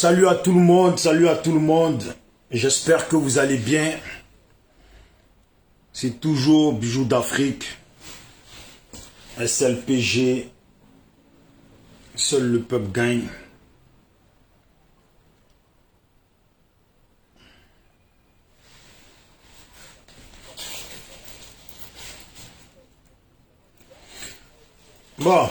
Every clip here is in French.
Salut à tout le monde, salut à tout le monde. J'espère que vous allez bien. C'est toujours Bijoux d'Afrique, SLPG, seul le peuple gagne. Bon.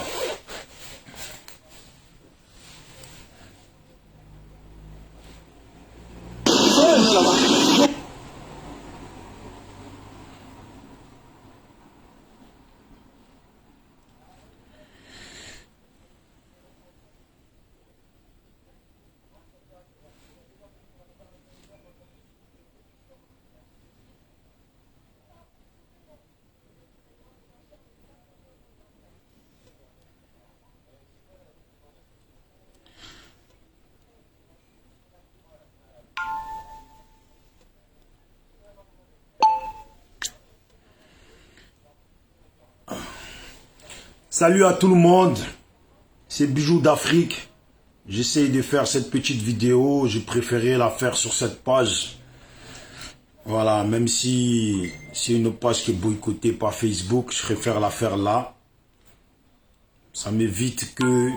Salut à tout le monde, c'est Bijoux d'Afrique. J'essaie de faire cette petite vidéo, j'ai préféré la faire sur cette page. Voilà, même si c'est une page qui est boycottée par Facebook, je préfère la faire là. Ça m'évite que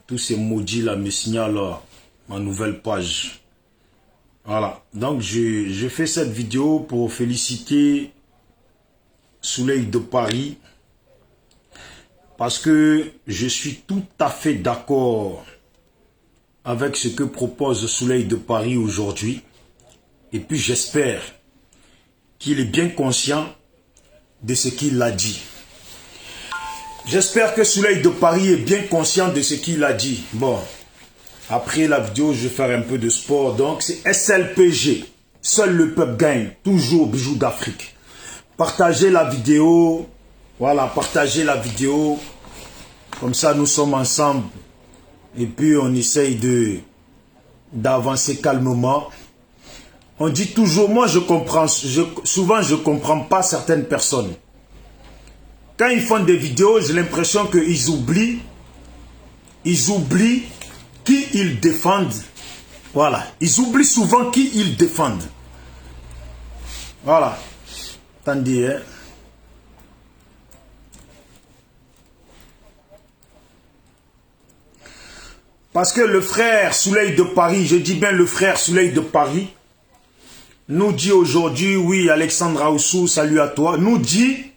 tous ces maudits là me signalent ma nouvelle page. Voilà, donc je fais cette vidéo pour féliciter Soleil de Paris. Parce que je suis tout à fait d'accord avec ce que propose Soleil de Paris aujourd'hui. Et puis j'espère qu'il est bien conscient de ce qu'il a dit. J'espère que Soleil de Paris est bien conscient de ce qu'il a dit. Bon, après la vidéo, je vais faire un peu de sport. Donc c'est SLPG. Seul le peuple gagne. Toujours Bijoux d'Afrique. Partagez la vidéo. Voilà, partagez la vidéo. Comme ça, nous sommes ensemble. Et puis, on essaye d'avancer calmement. On dit toujours, moi, souvent, je ne comprends pas certaines personnes. Quand ils font des vidéos, j'ai l'impression qu'ils oublient qui ils défendent. Voilà. Ils oublient souvent qui ils défendent. Voilà. Attendez, hein. Parce que le frère Soleil de Paris, je dis bien le frère Soleil de Paris, nous dit aujourd'hui, oui, Alexandra Oussou, salut à toi. Nous dit,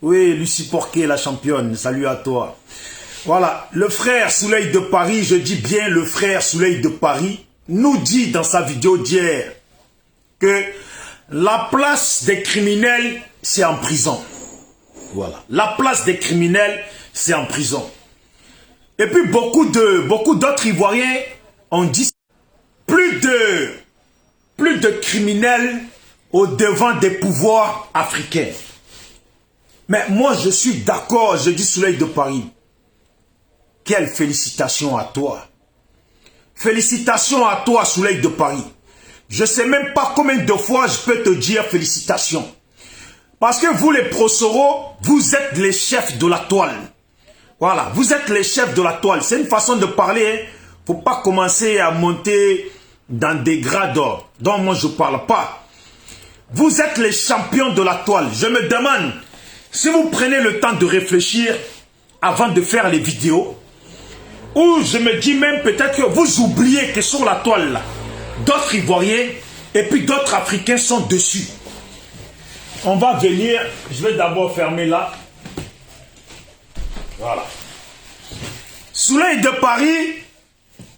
oui, Lucie Porquet, la championne, salut à toi. Voilà, le frère Soleil de Paris, je dis bien le frère Soleil de Paris, nous dit dans sa vidéo d'hier que la place des criminels, c'est en prison. Voilà, la place des criminels, c'est en prison. Et puis beaucoup d'autres Ivoiriens ont dit plus de criminels au devant des pouvoirs africains. Mais moi je suis d'accord, je dis Soleil de Paris. Quelle félicitation à toi. Félicitations à toi Soleil de Paris. Je ne sais même pas combien de fois je peux te dire félicitations. Parce que vous les Prosoro, vous êtes les chefs de la toile. Voilà, vous êtes les chefs de la toile. C'est une façon de parler. Il ne faut pas commencer à monter dans des grades dont moi je ne parle pas. Vous êtes les champions de la toile. Je me demande, si vous prenez le temps de réfléchir avant de faire les vidéos, ou je me dis même peut-être que vous oubliez que sur la toile, d'autres Ivoiriens et puis d'autres Africains sont dessus. On va venir, je vais d'abord fermer là. Voilà. Soleil de Paris,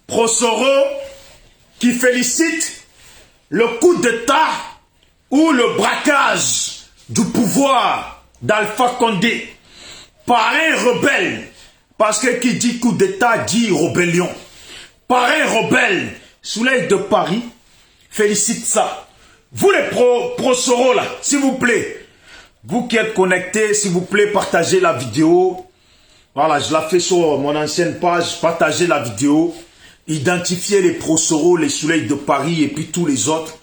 Prosoro, qui félicite le coup d'État ou le braquage du pouvoir d'Alpha Condé par un rebelle. Parce que qui dit coup d'État dit rébellion. Par un rebelle, Soleil de Paris félicite ça. Vous les Prosoro là, s'il vous plaît, vous qui êtes connectés, s'il vous plaît, partagez la vidéo. Voilà, je la fais sur mon ancienne page. Partagez la vidéo. Identifiez les Prosoro, les Soleils de Paris et puis tous les autres.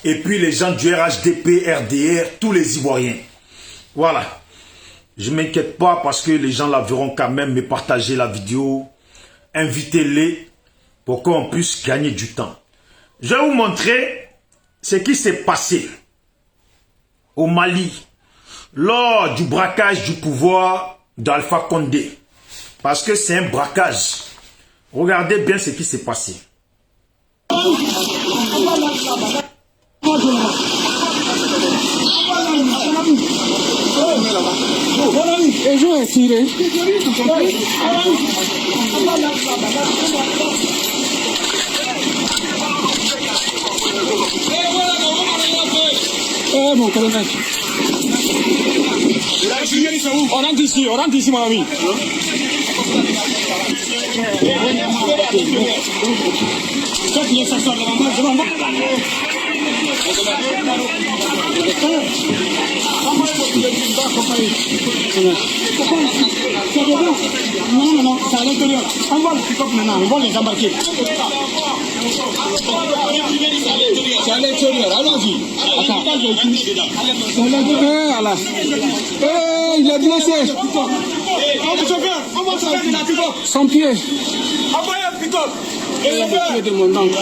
Et puis les gens du RHDP, RDR, tous les Ivoiriens. Voilà. Je ne m'inquiète pas parce que les gens la verront quand même. Mais partagez la vidéo. Invitez-les. pour qu'on puisse gagner du temps. Je vais vous montrer ce qui s'est passé au Mali lors du braquage du pouvoir d'Alpha Condé. Parce que c'est un braquage. Regardez bien ce qui s'est passé. Mon colonel. On rentre ici, mon ami. Non, c'est à l'intérieur. On va le pick-up maintenant, on va les embarquer. C'est à l'intérieur, allons-y. Attends. Il est blessé. Son pied. Le pied de mon oncle.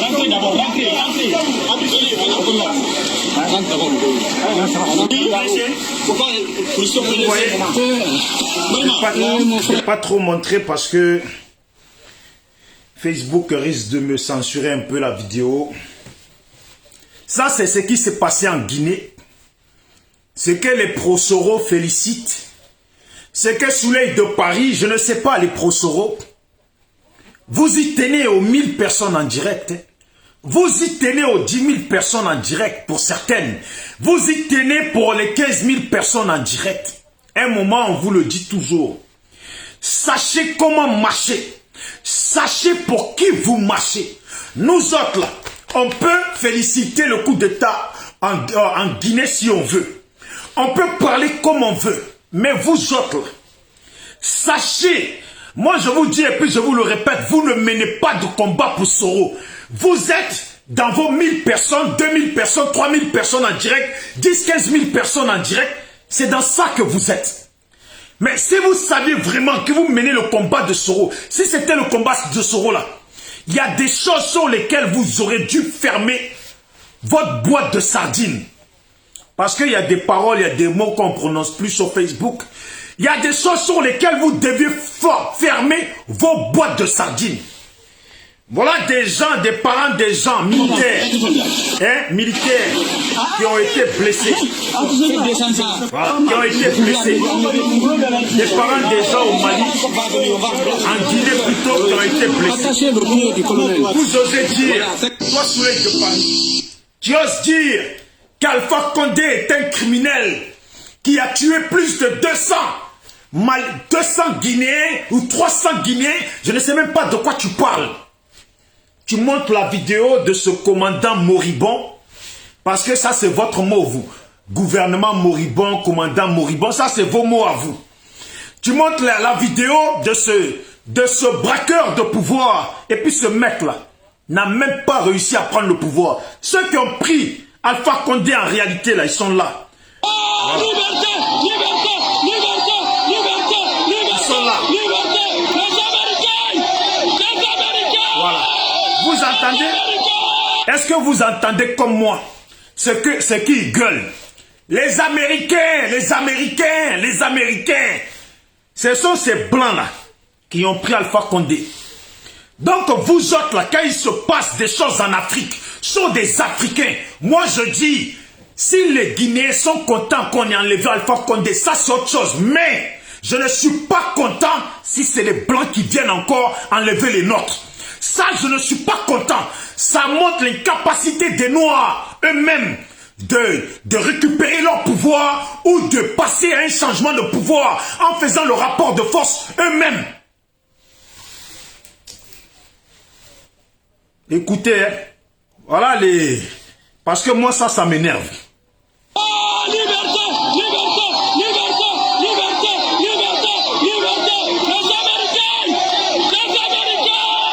Je ne vais pas trop montrer parce que Facebook risque de me censurer un peu la vidéo. Ça, c'est ce qui s'est passé en Guinée. Ce que les pro-Soro félicitent. Ce que Souley de Paris, je ne sais pas, les pro-Soro, vous y tenez aux 1000 personnes en direct. Vous y tenez aux 10 000 personnes en direct pour certaines. Vous y tenez pour les 15 000 personnes en direct. Un moment, on vous le dit toujours. Sachez comment marcher. Sachez pour qui vous marchez. Nous autres, là, on peut féliciter le coup d'État en Guinée si on veut. On peut parler comme on veut. Mais vous autres, là, sachez, moi je vous dis et puis je vous le répète, vous ne menez pas de combat pour Soro. Vous êtes dans vos 1000 personnes, 2000 personnes, 3000 personnes en direct, 10, 15 000 personnes en direct. C'est dans ça que vous êtes. Mais si vous saviez vraiment que vous menez le combat de Soro, si c'était le combat de Soro là, il y a des choses sur lesquelles vous aurez dû fermer votre boîte de sardines. Parce qu'il y a des paroles, il y a des mots qu'on ne prononce plus sur Facebook. Il y a des choses sur lesquelles vous deviez fermer vos boîtes de sardines. Voilà des gens, des parents des gens militaires, militaires qui ont été blessés. Voilà, qui ont été blessés. Des parents des gens au Mali, en Guinée plutôt, qui ont été blessés. Vous osez dire, toi Souley de Paris, tu oses dire qu'Alpha Condé est un criminel qui a tué plus de 200 Guinéens ou 300 Guinéens, je ne sais même pas de quoi tu parles. Tu montres la vidéo de ce commandant moribond, parce que ça c'est votre mot, vous. Gouvernement moribond, commandant moribond, ça c'est vos mots à vous. Tu montres la vidéo de ce braqueur de pouvoir, et puis ce mec-là n'a même pas réussi à prendre le pouvoir. Ceux qui ont pris Alpha Condé en réalité, là, ils sont là. Voilà. Liberté, liberté, liberté, liberté, liberté, ils sont là. Liberté, les Américains, voilà. Vous entendez? Est-ce que vous entendez comme moi ce qu'ils gueulent? Les Américains, les Américains, les Américains. Ce sont ces blancs-là qui ont pris Alpha Condé. Donc vous autres, là, quand il se passe des choses en Afrique, sont des Africains. Moi je dis, si les Guinéens sont contents qu'on ait enlevé Alpha Condé, ça c'est autre chose. Mais je ne suis pas content si c'est les blancs qui viennent encore enlever les nôtres. Ça, je ne suis pas content. Ça montre l'incapacité des Noirs eux-mêmes de récupérer leur pouvoir ou de passer à un changement de pouvoir en faisant le rapport de force eux-mêmes. Écoutez, hein, voilà les... Parce que moi, ça m'énerve. Oh, liberté, liberté, liberté, liberté, liberté, liberté, les Américains, les Américains, les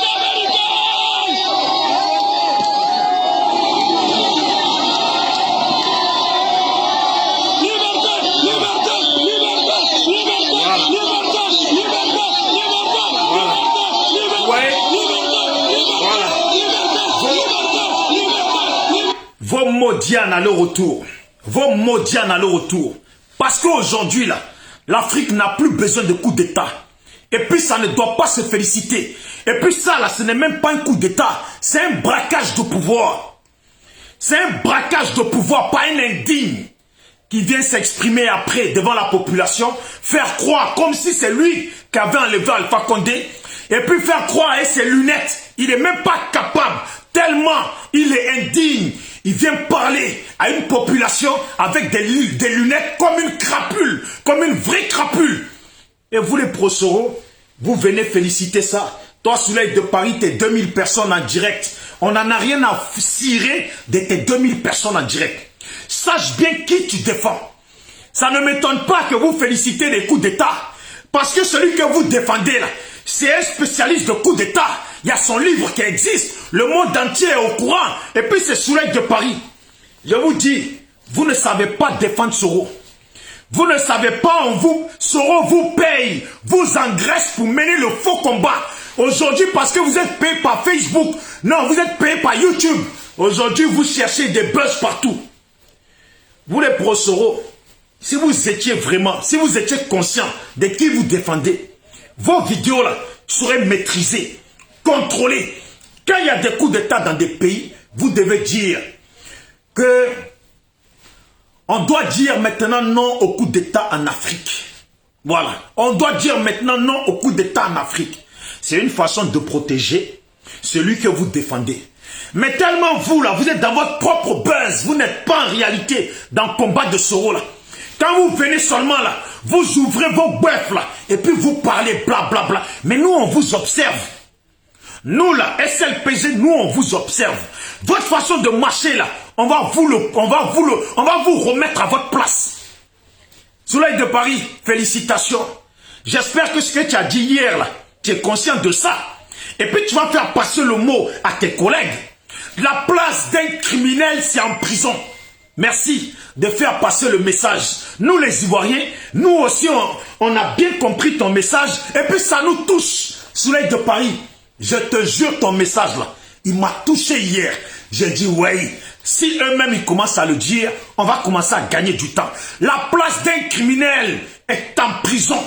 Américains. Liberté, liberté, liberté, liberté, liberté, liberté, liberté, liberté, liberté, liberté. maudits en aller-retour. Vos maudits en aller-retour. Parce qu'aujourd'hui, là, l'Afrique n'a plus besoin de coup d'État. Et puis, ça ne doit pas se féliciter. Et puis ça, là, ce n'est même pas un coup d'État. C'est un braquage de pouvoir. C'est un braquage de pouvoir, pas un indigne qui vient s'exprimer après devant la population, faire croire comme si c'est lui qui avait enlevé Alpha Condé, et puis faire croire avec ses lunettes. Il n'est même pas capable, tellement il est indigne. Il vient parler à une population avec des lunettes comme une crapule, comme une vraie crapule. Et vous les Prosoro, vous venez féliciter ça. Toi, Soleil de Paris, t'es 2000 personnes en direct. On n'en a rien à cirer de tes 2000 personnes en direct. Sache bien qui tu défends. Ça ne m'étonne pas que vous félicitez les coups d'État. Parce que celui que vous défendez là, c'est un spécialiste de coups d'État. Il y a son livre qui existe. Le monde entier est au courant. Et puis c'est Soleil de Paris. Je vous dis, vous ne savez pas défendre Soro. Vous ne savez pas, Soro vous paye, vous engraisse pour mener le faux combat. Aujourd'hui, parce que vous êtes payé par Facebook, non, vous êtes payé par YouTube. Aujourd'hui, vous cherchez des buzz partout. Vous les Prosoro, si vous étiez vraiment, si vous étiez conscient de qui vous défendez, vos vidéos là seraient maîtrisées, contrôlées. Quand il y a des coups d'État dans des pays, vous devez dire que on doit dire maintenant non au coup d'État en Afrique. Voilà. On doit dire maintenant non au coup d'État en Afrique. C'est une façon de protéger celui que vous défendez. Mais tellement vous, là, vous êtes dans votre propre buzz. Vous n'êtes pas en réalité dans le combat de Soro, là. Quand vous venez seulement, là, vous ouvrez vos bœufs, là, et puis vous parlez blablabla. Bla, bla. Mais nous, on vous observe. Nous, là, SLPG, nous, on vous observe. Votre façon de marcher, là, on va vous remettre à votre place. Soleil de Paris, félicitations. J'espère que ce que tu as dit hier, là, tu es conscient de ça. Et puis tu vas faire passer le mot à tes collègues. La place d'un criminel, c'est en prison. Merci de faire passer le message. Nous les Ivoiriens, nous aussi, on a bien compris ton message. Et puis ça nous touche. Soleil de Paris, je te jure ton message là, il m'a touché hier. J'ai dit, ouais, si eux-mêmes ils commencent à le dire, on va commencer à gagner du temps. La place d'un criminel est en prison.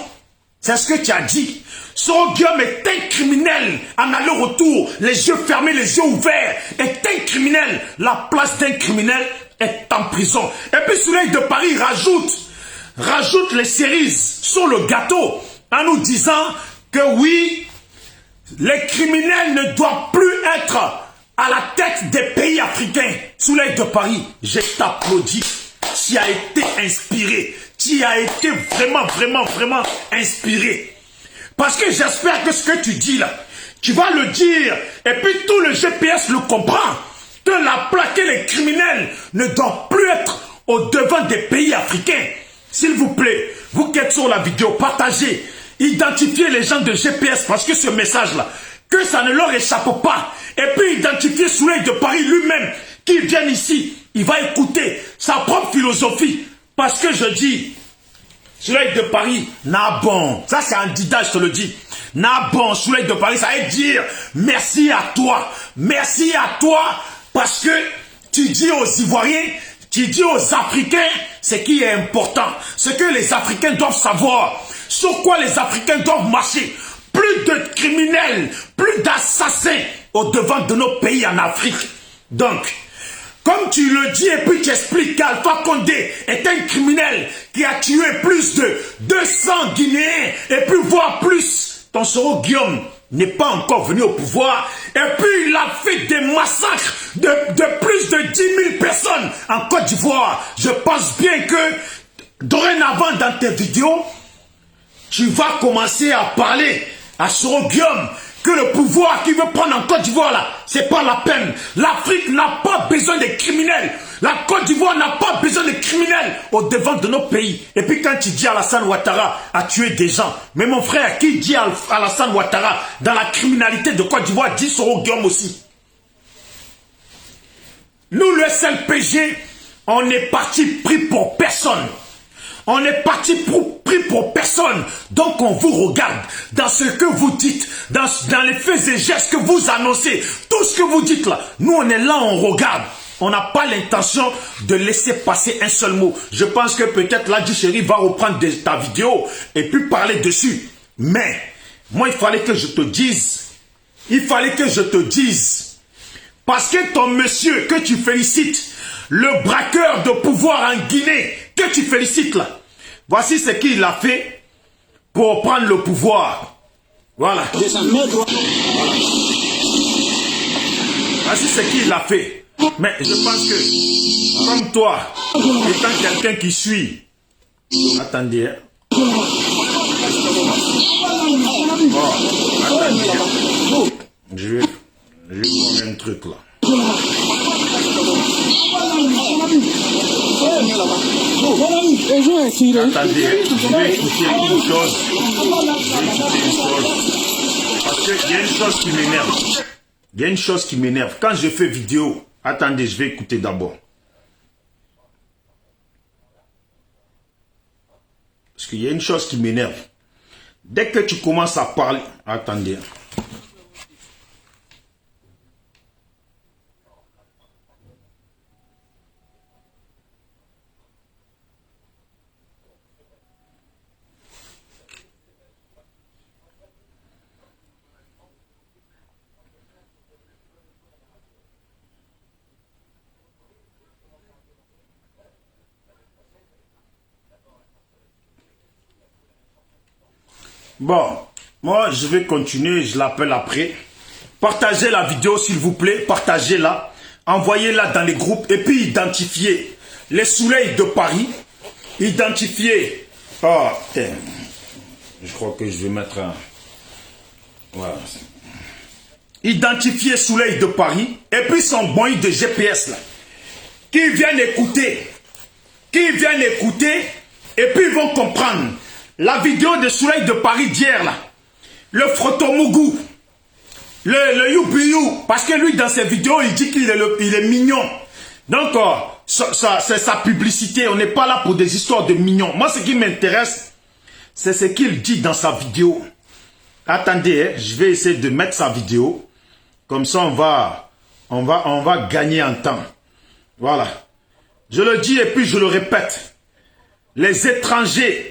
C'est ce que tu as dit. Soro Guillaume est un criminel en aller-retour, les yeux fermés, les yeux ouverts, est un criminel. La place d'un criminel est en prison. Et puis Soleil de Paris rajoute les cerises sur le gâteau en nous disant que oui, les criminels ne doivent plus être à la tête des pays africains. Soleil de Paris, je t'applaudis. Tu as été inspiré. Tu as été vraiment inspiré. Parce que j'espère que ce que tu dis là, tu vas le dire. Et puis tout le GPS le comprend. Que la plaque et les criminels ne doivent plus être au devant des pays africains. S'il vous plaît, vous qui êtes sur la vidéo, partagez. Identifiez les gens de GPS parce que ce message-là, que ça ne leur échappe pas. Et puis identifiez Soleil de Paris lui-même qui vient ici. Il va écouter sa propre philosophie. Parce que je dis, Soleil de Paris, n'a bon. Ça c'est un dida, je te le dis. N'a bon, Soleil de Paris, ça veut dire merci à toi. Merci à toi parce que tu dis aux Ivoiriens, tu dis aux Africains ce qui est important. Ce que les Africains doivent savoir. Sur quoi les Africains doivent marcher. Plus de criminels, plus d'assassins au devant de nos pays en Afrique. Donc, comme tu le dis et puis tu expliques qu'Alpha Condé est un criminel qui a tué plus de 200 Guinéens et puis voire plus. Ton Soro Guillaume n'est pas encore venu au pouvoir et puis il a fait des massacres de plus de 10 000 personnes en Côte d'Ivoire. Je pense bien que dorénavant dans tes vidéos, tu vas commencer à parler à Soro Guillaume que le pouvoir qu'il veut prendre en Côte d'Ivoire là, c'est pas la peine. L'Afrique n'a pas besoin de criminels. La Côte d'Ivoire n'a pas besoin de criminels au devant de nos pays. Et puis quand tu dis Alassane Ouattara a tué des gens, mais mon frère, qui dit Alassane Ouattara dans la criminalité de Côte d'Ivoire, dit Soro Guillaume aussi. Nous, le SLPG, on est parti pris pour personne. On est parti pris pour personne. Donc on vous regarde dans ce que vous dites, dans les faits et gestes que vous annoncez. Tout ce que vous dites là, nous on est là, on regarde. on n'a pas l'intention de laisser passer un seul mot. Je pense que peut-être Ladji Chéri va reprendre ta vidéo et puis parler dessus. Mais, moi, il fallait que je te dise. Parce que ton monsieur que tu félicites, le braqueur de pouvoir en Guinée, que tu félicites là, voici ce qu'il a fait pour prendre le pouvoir. Voilà. Voici ce qu'il a fait. Mais je pense que, comme toi, étant quelqu'un qui suit... Attendez. Bon, attendez. Je vais voir un truc là. Attendez, je vais écouter une chose. Parce qu'il y a une chose qui m'énerve. Il y a une chose qui m'énerve. Quand je fais vidéo, attendez, je vais écouter d'abord. Parce qu'il y a une chose qui m'énerve. Dès que tu commences à parler... Attendez. Bon, moi je vais continuer, je l'appelle après. Partagez la vidéo s'il vous plaît, partagez-la. Envoyez-la dans les groupes et puis identifiez les soleils de Paris. Identifiez. Oh, je crois que je vais mettre un... Voilà. Identifiez soleil de Paris et puis son bon de GPS là. Qui viennent écouter. Et puis ils vont comprendre. La vidéo de Soleil de Paris d'hier là, le Frotomougou, le Youpiyou, parce que lui dans ses vidéos il dit qu'il est mignon. Donc c'est sa publicité, on n'est pas là pour des histoires de mignons. Moi ce qui m'intéresse, c'est ce qu'il dit dans sa vidéo. Attendez, hein, je vais essayer de mettre sa vidéo, comme ça on va gagner en temps. Voilà, je le dis et puis je le répète, les étrangers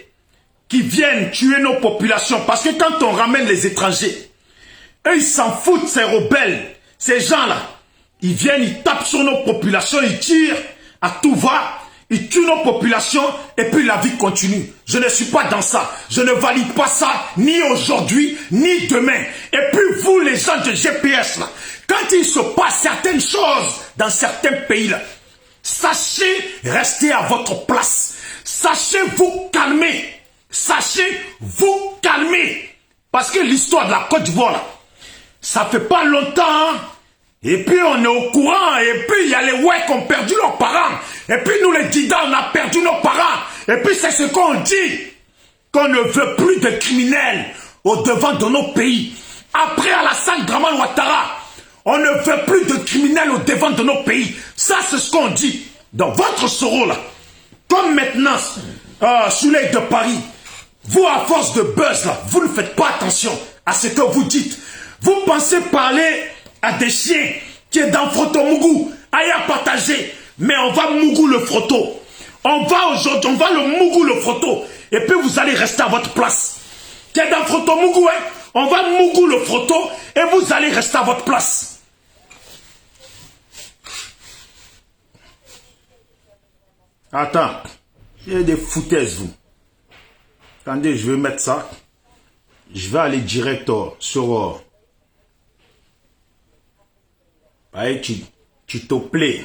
qui viennent tuer nos populations. Parce que quand on ramène les étrangers, eux ils s'en foutent, ces rebelles, ces gens-là. Ils viennent, ils tapent sur nos populations, ils tirent à tout va, ils tuent nos populations et puis la vie continue. Je ne suis pas dans ça. Je ne valide pas ça, ni aujourd'hui, ni demain. Et puis vous les gens de GPS, là, quand il se passe certaines choses dans certains pays, là, sachez rester à votre place. Sachez vous calmer. Sachez vous calmer. Parce que l'histoire de la Côte d'Ivoire, ça fait pas longtemps. Et puis on est au courant. Et puis il y a les ouais qui ont perdu leurs parents. Et puis nous les Dida, on a perdu nos parents. Et puis c'est ce qu'on dit. Qu'on ne veut plus de criminels au devant de nos pays. Après Alassane Draman Ouattara, on ne veut plus de criminels au devant de nos pays. Ça c'est ce qu'on dit. Dans votre Soro là. Comme maintenant, Soleil de Paris. Vous, à force de buzz, là, vous ne faites pas attention à ce que vous dites. Vous pensez parler à des chiens qui est dans Frotomougou. Allez à partager. Mais on va Mougou le Froto. On va aujourd'hui, on va le Mougou le Froto. Et puis vous allez rester à votre place. Qui est dans Frotomougou, hein? On va Mougou le Froto et vous allez rester à votre place. Attends. Il y a des foutaises, vous. Attendez, je vais mettre ça. Je vais aller direct sur... Allez, tu te plais.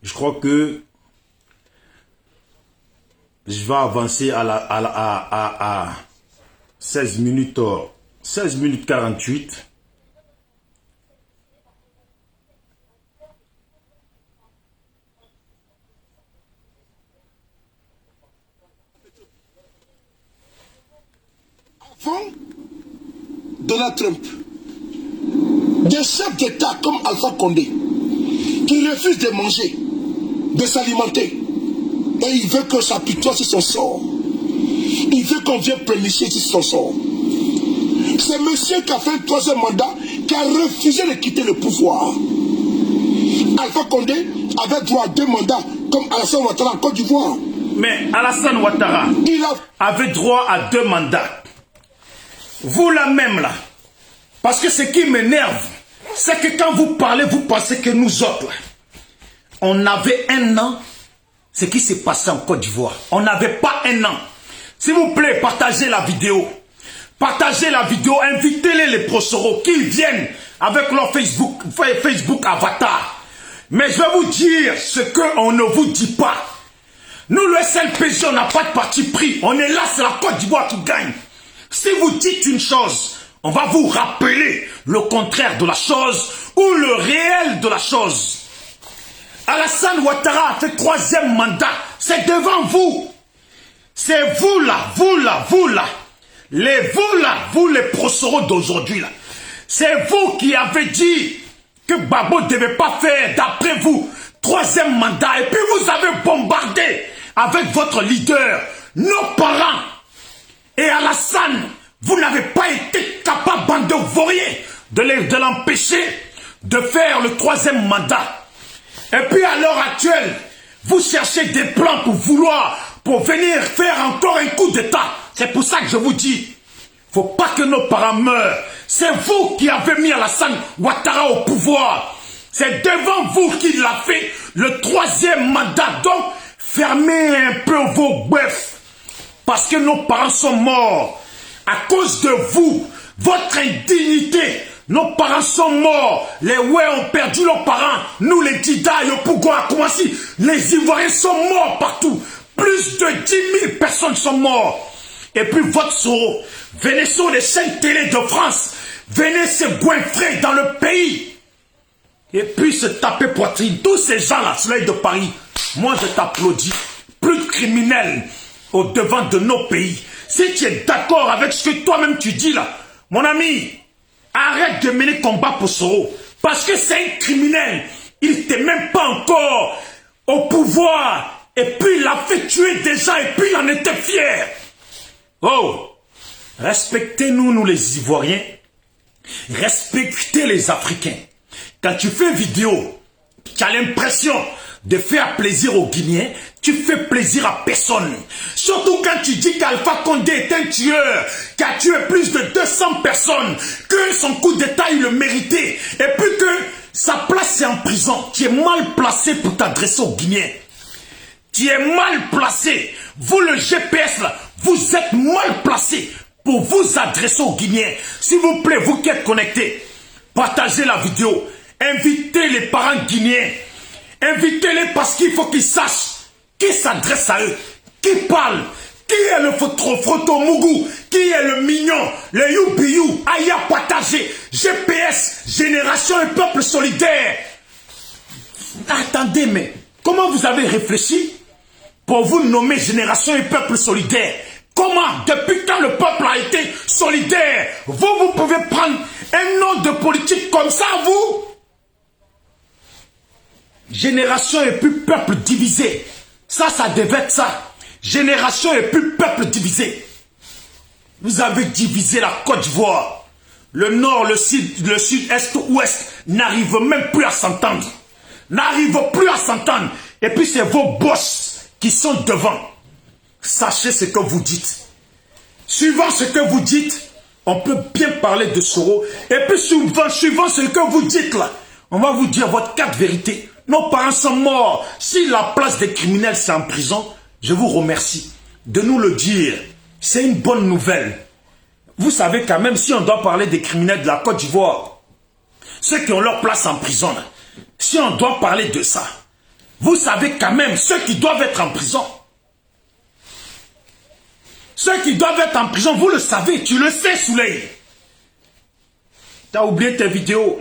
Je crois que je vais avancer à 16 minutes 48. Donald Trump, des chefs d'État comme Alpha Condé, qui refusent de manger, de s'alimenter, et il veut qu'on s'apitoie sur son sort. Il veut qu'on vienne plénifier sur son sort. C'est monsieur qui a fait un troisième mandat, qui a refusé de quitter le pouvoir. Alpha Condé avait droit à 2 mandats comme Alassane Ouattara en Côte d'Ivoire. Mais Alassane Ouattara avait droit à 2 mandats. Vous là même là. Parce que ce qui m'énerve, c'est que quand vous parlez, vous pensez que nous autres, on avait 1 an. Ce qui s'est passé en Côte d'Ivoire. On n'avait pas 1 an. S'il vous plaît, partagez la vidéo. Partagez la vidéo. Invitez-les, les proseuros, qu'ils viennent avec leur Facebook avatar. Mais je vais vous dire ce qu'on ne vous dit pas. Nous, le SLPG, on n'a pas de parti pris. On est là, c'est la Côte d'Ivoire qui gagne. Si vous dites une chose, on va vous rappeler le contraire de la chose ou le réel de la chose. Alassane Ouattara a fait 3e mandat. C'est devant vous. C'est vous là, vous là, vous là. Vous les proseuros d'aujourd'hui là. C'est vous qui avez dit que Gbagbo ne devait pas faire, d'après vous, 3e mandat. Et puis vous avez bombardé avec votre leader, nos parents. Et Alassane, vous n'avez pas été capable, bande de vauriers, de l'empêcher de faire le 3e mandat. Et puis à l'heure actuelle, vous cherchez des plans pour venir faire encore un coup d'État. C'est pour ça que je vous dis, faut pas que nos parents meurent. C'est vous qui avez mis Alassane Ouattara au pouvoir. C'est devant vous qu'il a fait le 3e mandat. Donc, fermez un peu vos bœufs. Parce que nos parents sont morts. À cause de vous, votre indignité. Nos parents sont morts. Les Oué ont perdu leurs parents. Nous, les Dida et Opougou à Koumassi, les Ivoiriens sont morts partout. Plus de 10 000 personnes sont mortes. Et puis votre Soro, venez sur les chaînes télé de France. Venez se goinfrer dans le pays. Et puis se taper poitrine. Tous ces gens-là, Soleil de Paris, moi je t'applaudis. Plus de criminels au devant de nos pays. Si tu es d'accord avec ce que toi-même tu dis là, mon ami, arrête de mener combat pour Soro. Parce que c'est un criminel. Il n'était même pas encore au pouvoir. Et puis il a fait tuer des gens et puis il en était fier. Oh, respectez-nous, nous les Ivoiriens. Respectez les Africains. Quand tu fais vidéo, tu as l'impression de faire plaisir aux Guinéens, tu fais plaisir à personne. Surtout quand tu dis qu'Alpha Condé est un tueur, qui a tué plus de 200 personnes, que son coup d'État il le méritait, et puis que sa place est en prison. Tu es mal placé pour t'adresser aux Guinéens. Tu es mal placé. Vous, le GPS, là, vous êtes mal placé pour vous adresser aux Guinéens. S'il vous plaît, vous qui êtes connectés, partagez la vidéo. Invitez les parents guinéens. Invitez-les parce qu'il faut qu'ils sachent qui s'adresse à eux, qui parle, qui est le Froto Mougou, qui est le mignon, le Youbiou, Aya Partagé, GPS, Génération et Peuple Solidaire. Attendez, mais comment vous avez réfléchi pour vous nommer Génération et Peuple Solidaire? Comment, depuis quand le peuple a été solidaire, vous pouvez prendre un nom de politique comme ça, vous? Génération et puis peuple divisé. Ça devait être ça. Génération et puis peuple divisé. Vous avez divisé la Côte d'Ivoire. Le nord, le sud, est, ouest n'arrivent même plus à s'entendre. N'arrivent plus à s'entendre. Et puis c'est vos boss qui sont devant. Sachez ce que vous dites. Suivant ce que vous dites, on peut bien parler de Soro. Et puis suivant ce que vous dites là, on va vous dire votre 4 vérités. Nos parents sont morts. Si la place des criminels c'est en prison, je vous remercie de nous le dire. C'est une bonne nouvelle. Vous savez quand même, si on doit parler des criminels de la Côte d'Ivoire, ceux qui ont leur place en prison, là, si on doit parler de ça, vous savez quand même ceux qui doivent être en prison. Ceux qui doivent être en prison, vous le savez, tu le sais, Souley. Tu as oublié tes vidéos.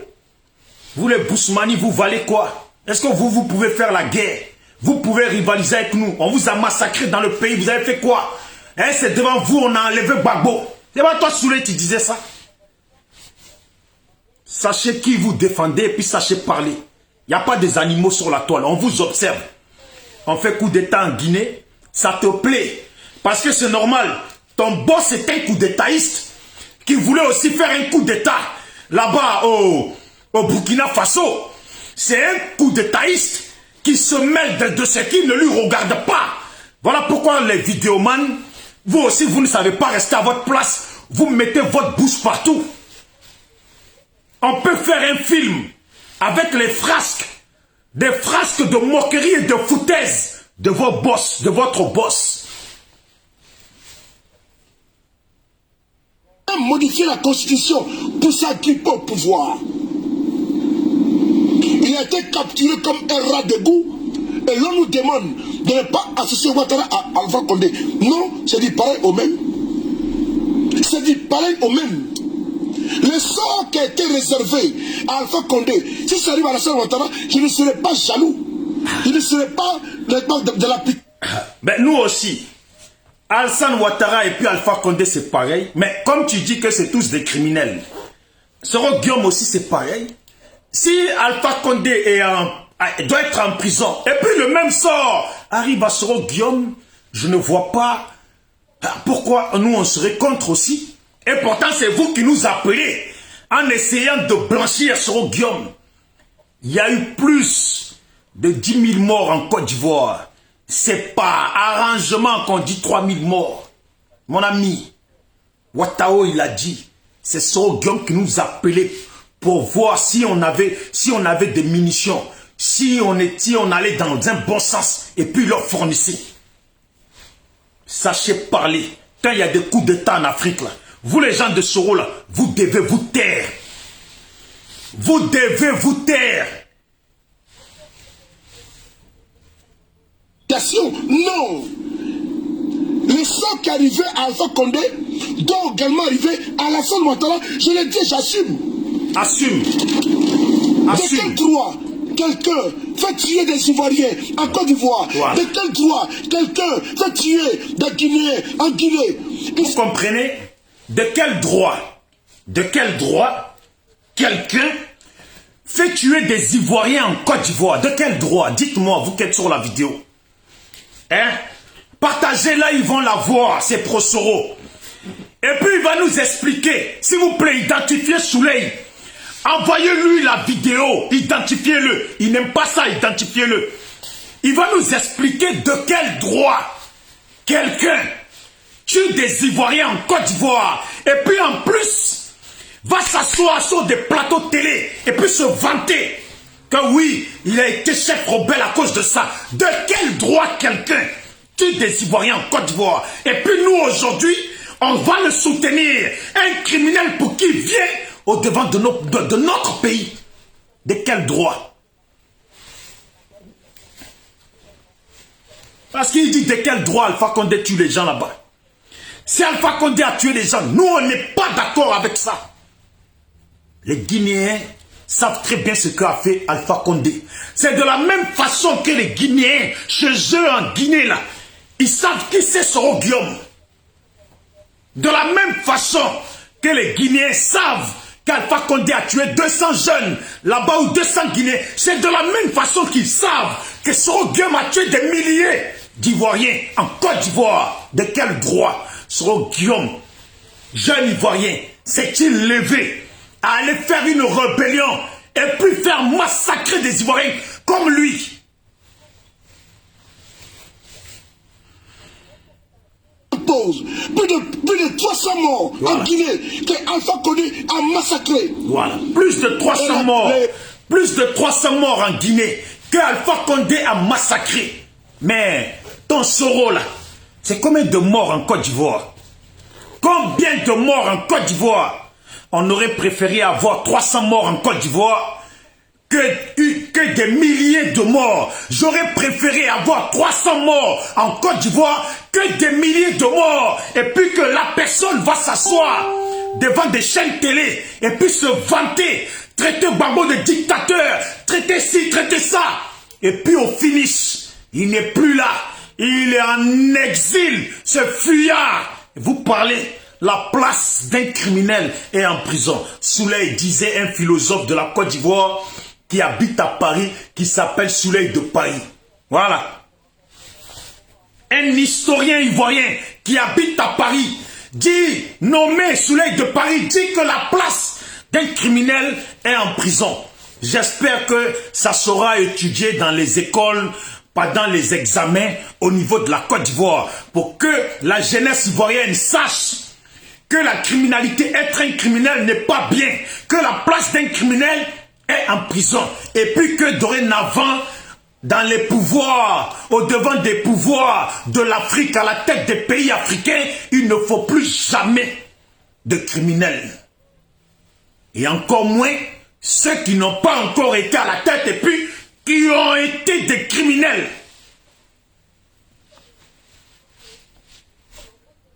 Vous les Bousmani, vous valez quoi? Est-ce que vous pouvez faire la guerre? Vous pouvez rivaliser avec nous. On vous a massacré dans le pays. Vous avez fait quoi? Hein, c'est devant vous, on a enlevé Gbagbo. C'est pas toi, Souley, tu disais ça? Sachez qui vous défendez et puis sachez parler. Il n'y a pas des animaux sur la toile. On vous observe. On fait coup d'état en Guinée. Ça te plaît. Parce que c'est normal. Ton boss est un coup d'étaïste qui voulait aussi faire un coup d'état là-bas au Burkina Faso. C'est un coup d'étaïste qui se mêle de ce qui ne lui regarde pas. Voilà pourquoi les vidéomans, vous aussi, vous ne savez pas rester à votre place. Vous mettez votre bouche partout. On peut faire un film avec les frasques, des frasques de moquerie et de foutaise de vos boss, de votre boss. Modifier la constitution pour s'agripper au pouvoir. Il a été capturé comme un rat de goût et l'on nous demande de ne pas associer Ouattara à Alpha Condé. Non, c'est dit pareil au même. C'est dit pareil au même. Le sort qui a été réservé à Alpha Condé, si ça arrive à Alassane Ouattara, je ne serai pas jaloux. Je ne serai pas de la pique. Mais nous aussi, Alassane Ouattara et puis Alpha Condé, c'est pareil. Mais comme tu dis que c'est tous des criminels, Soro Guillaume aussi, c'est pareil. Si Alpha Condé doit être en prison, et puis le même sort arrive à Soro Guillaume, je ne vois pas pourquoi nous on serait contre aussi. Et pourtant, c'est vous qui nous appelez en essayant de blanchir Soro Guillaume. Il y a eu plus de 10 000 morts en Côte d'Ivoire. C'est pas arrangement qu'on dit 3 000 morts. Mon ami, Ouattao, il a dit, c'est Soro Guillaume qui nous appelait pour voir si on avait des munitions, si on allait dans un bon sens, et puis leur fournissait. Sachez parler. Quand il y a des coups d'État en Afrique, là, vous les gens de Soro, là, vous devez vous taire. Vous devez vous taire. Non. Le sang qui arrivait à Alpha Condé doit également arriver à Alassane Ouattara. Je l'ai dit, j'assume. Assume. De quel droit quelqu'un fait tuer des Ivoiriens en Côte d'Ivoire? Voilà. De quel droit quelqu'un fait tuer des Guinéens en Guinée? Vous comprenez? De quel droit quelqu'un fait tuer des Ivoiriens en Côte d'Ivoire? De quel droit? Dites-moi, vous qui êtes sur la vidéo. Hein? Partagez-la, ils vont la voir, c'est Pro Soro. Et puis il va nous expliquer. S'il vous plaît, identifiez Souley. Envoyez-lui la vidéo, identifiez-le. Il n'aime pas ça, identifiez-le. Il va nous expliquer de quel droit quelqu'un tue des Ivoiriens en Côte d'Ivoire. Et puis en plus, va s'asseoir sur des plateaux télé et puis se vanter que oui, il a été chef rebelle à cause de ça. De quel droit quelqu'un tue des Ivoiriens en Côte d'Ivoire? Et puis nous aujourd'hui, on va le soutenir. Un criminel pour qui vient au devant de notre pays. De quel droit? Parce qu'il dit de quel droit Alpha Condé tue les gens là-bas. Si Alpha Condé a tué les gens, nous on n'est pas d'accord avec ça. Les Guinéens savent très bien ce qu'a fait Alpha Condé. C'est de la même façon que les Guinéens, chez eux en Guinée là, ils savent qui c'est Soro Guillaume. De la même façon que les Guinéens savent qu'Alpha Condé a tué 200 jeunes là-bas ou 200 Guinéens, c'est de la même façon qu'ils savent que Soro Guillaume a tué des milliers d'Ivoiriens en Côte d'Ivoire. De quel droit Soro Guillaume, jeune Ivoirien, s'est-il levé à aller faire une rébellion et puis faire massacrer des Ivoiriens comme lui? Plus de 300 morts voilà. En Guinée que Alpha Condé a massacré. Voilà, plus de 300 morts. Plus de 300 morts en Guinée que Alpha Condé a massacré. Mais ton Soro là, c'est combien de morts en Côte d'Ivoire? Combien de morts en Côte d'Ivoire? On aurait préféré avoir 300 morts en Côte d'Ivoire que des milliers de morts. J'aurais préféré avoir 300 morts en Côte d'Ivoire que des milliers de morts. Et puis que la personne va s'asseoir devant des chaînes télé et puis se vanter, traiter Gbagbo de dictateur, traiter ci, traiter ça. Et puis au finish, il n'est plus là. Il est en exil, ce fuyard. Vous parlez, la place d'un criminel est en prison. Souley disait, un philosophe de la Côte d'Ivoire qui habite à Paris, qui s'appelle Souley de Paris. Voilà. Un historien ivoirien qui habite à Paris dit, nommé Souley de Paris, dit que la place d'un criminel est en prison. J'espère que ça sera étudié dans les écoles, pendant les examens au niveau de la Côte d'Ivoire, pour que la jeunesse ivoirienne sache que la criminalité, être un criminel n'est pas bien, que la place d'un criminel est en prison, et puis que dorénavant, dans les pouvoirs, au devant des pouvoirs de l'Afrique, à la tête des pays africains, il ne faut plus jamais de criminels. Et encore moins ceux qui n'ont pas encore été à la tête et puis qui ont été des criminels.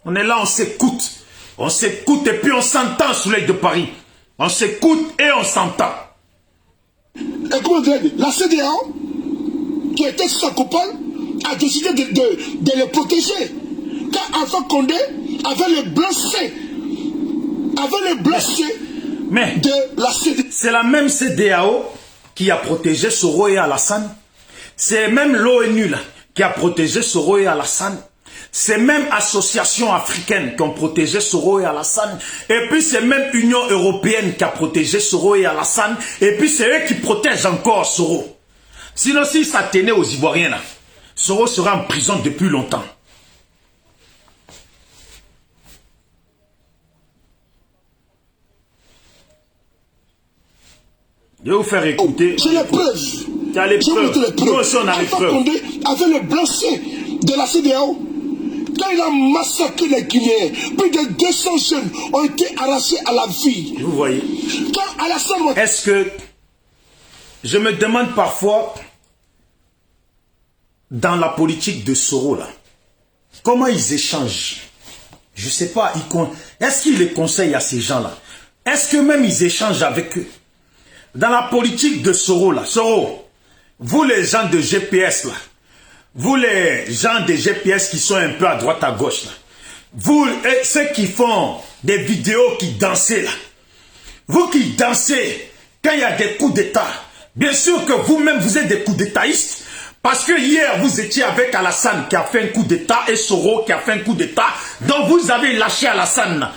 On est là, on s'écoute. On s'écoute et puis on s'entend sous l'œil de Paris. On s'écoute et on s'entend. Et comment dire, la CEDEAO, qui était sa copain, a décidé de les protéger. Car Alpha Condé avait le blanc-seing. Mais de la CEDEAO. C'est la même CEDEAO qui a protégé Soro et Alassane. C'est même l'ONU qui a protégé Soro et Alassane. C'est même associations africaines qui ont protégé Soro et Alassane. Et puis c'est même Union européenne qui a protégé Soro et Alassane. Et puis c'est eux qui protègent encore Soro. Sinon si ça tenait aux Ivoiriens là, Soro serait en prison depuis longtemps. Je vais vous faire écouter. J'ai les preuves. Tu as les preuves. Nous aussi on a les preuves. Condé avait le blanc-seing de la CEDEAO. Quand il a massacré les Guinéens, plus de 200 jeunes ont été arrachés à la vie. Vous voyez. Quand Alassane... Est-ce que... Je me demande parfois, dans la politique de Soro, là, comment ils échangent? Je ne sais pas. Est-ce qu'ils les conseillent à ces gens-là? Est-ce que même ils échangent avec eux? Dans la politique de Soro, là, Soro, vous les gens de GPS, là, vous les gens de GPS qui sont un peu à droite, à gauche, là, vous, ceux qui font des vidéos qui dansent, là, vous qui dansez quand il y a des coups d'État, bien sûr que vous-même, vous êtes des coups d'Étatistes, parce que hier, vous étiez avec Alassane qui a fait un coup d'État et Soro qui a fait un coup d'État, donc vous avez lâché Alassane.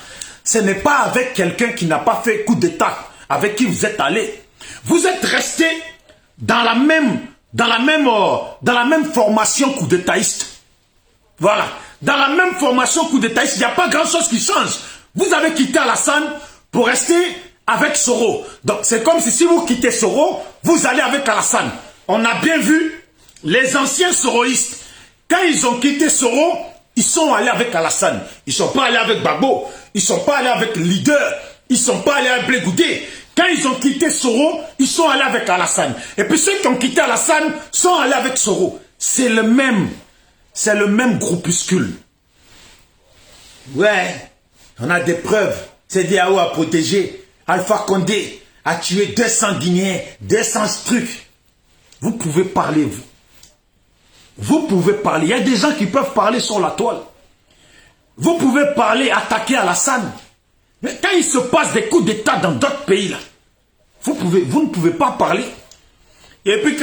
Ce n'est pas avec quelqu'un qui n'a pas fait coup d'État, avec qui vous êtes allé. Vous êtes resté dans la même formation coup d'étaïste. Voilà. Dans la même formation coup d'étaïste, il n'y a pas grand-chose qui change. Vous avez quitté Alassane pour rester avec Soro. Donc, c'est comme si vous quittez Soro, vous allez avec Alassane. On a bien vu les anciens soroïstes. Quand ils ont quitté Soro, ils sont allés avec Alassane. Ils ne sont pas allés avec Babo. Ils ne sont pas allés avec le leader. Ils ne sont pas allés avec Blé Goudé. Quand ils ont quitté Soro, ils sont allés avec Alassane. Et puis ceux qui ont quitté Alassane sont allés avec Soro. C'est le même groupuscule. Ouais, on a des preuves. CEDEAO a protégé. Alpha Condé a tué 200 Guinéens, 200 trucs. Vous pouvez parler, vous. Vous pouvez parler. Il y a des gens qui peuvent parler sur la toile. Vous pouvez parler, attaquer Alassane. Mais quand il se passe des coups d'État dans d'autres pays, là, vous ne pouvez pas parler. Et puis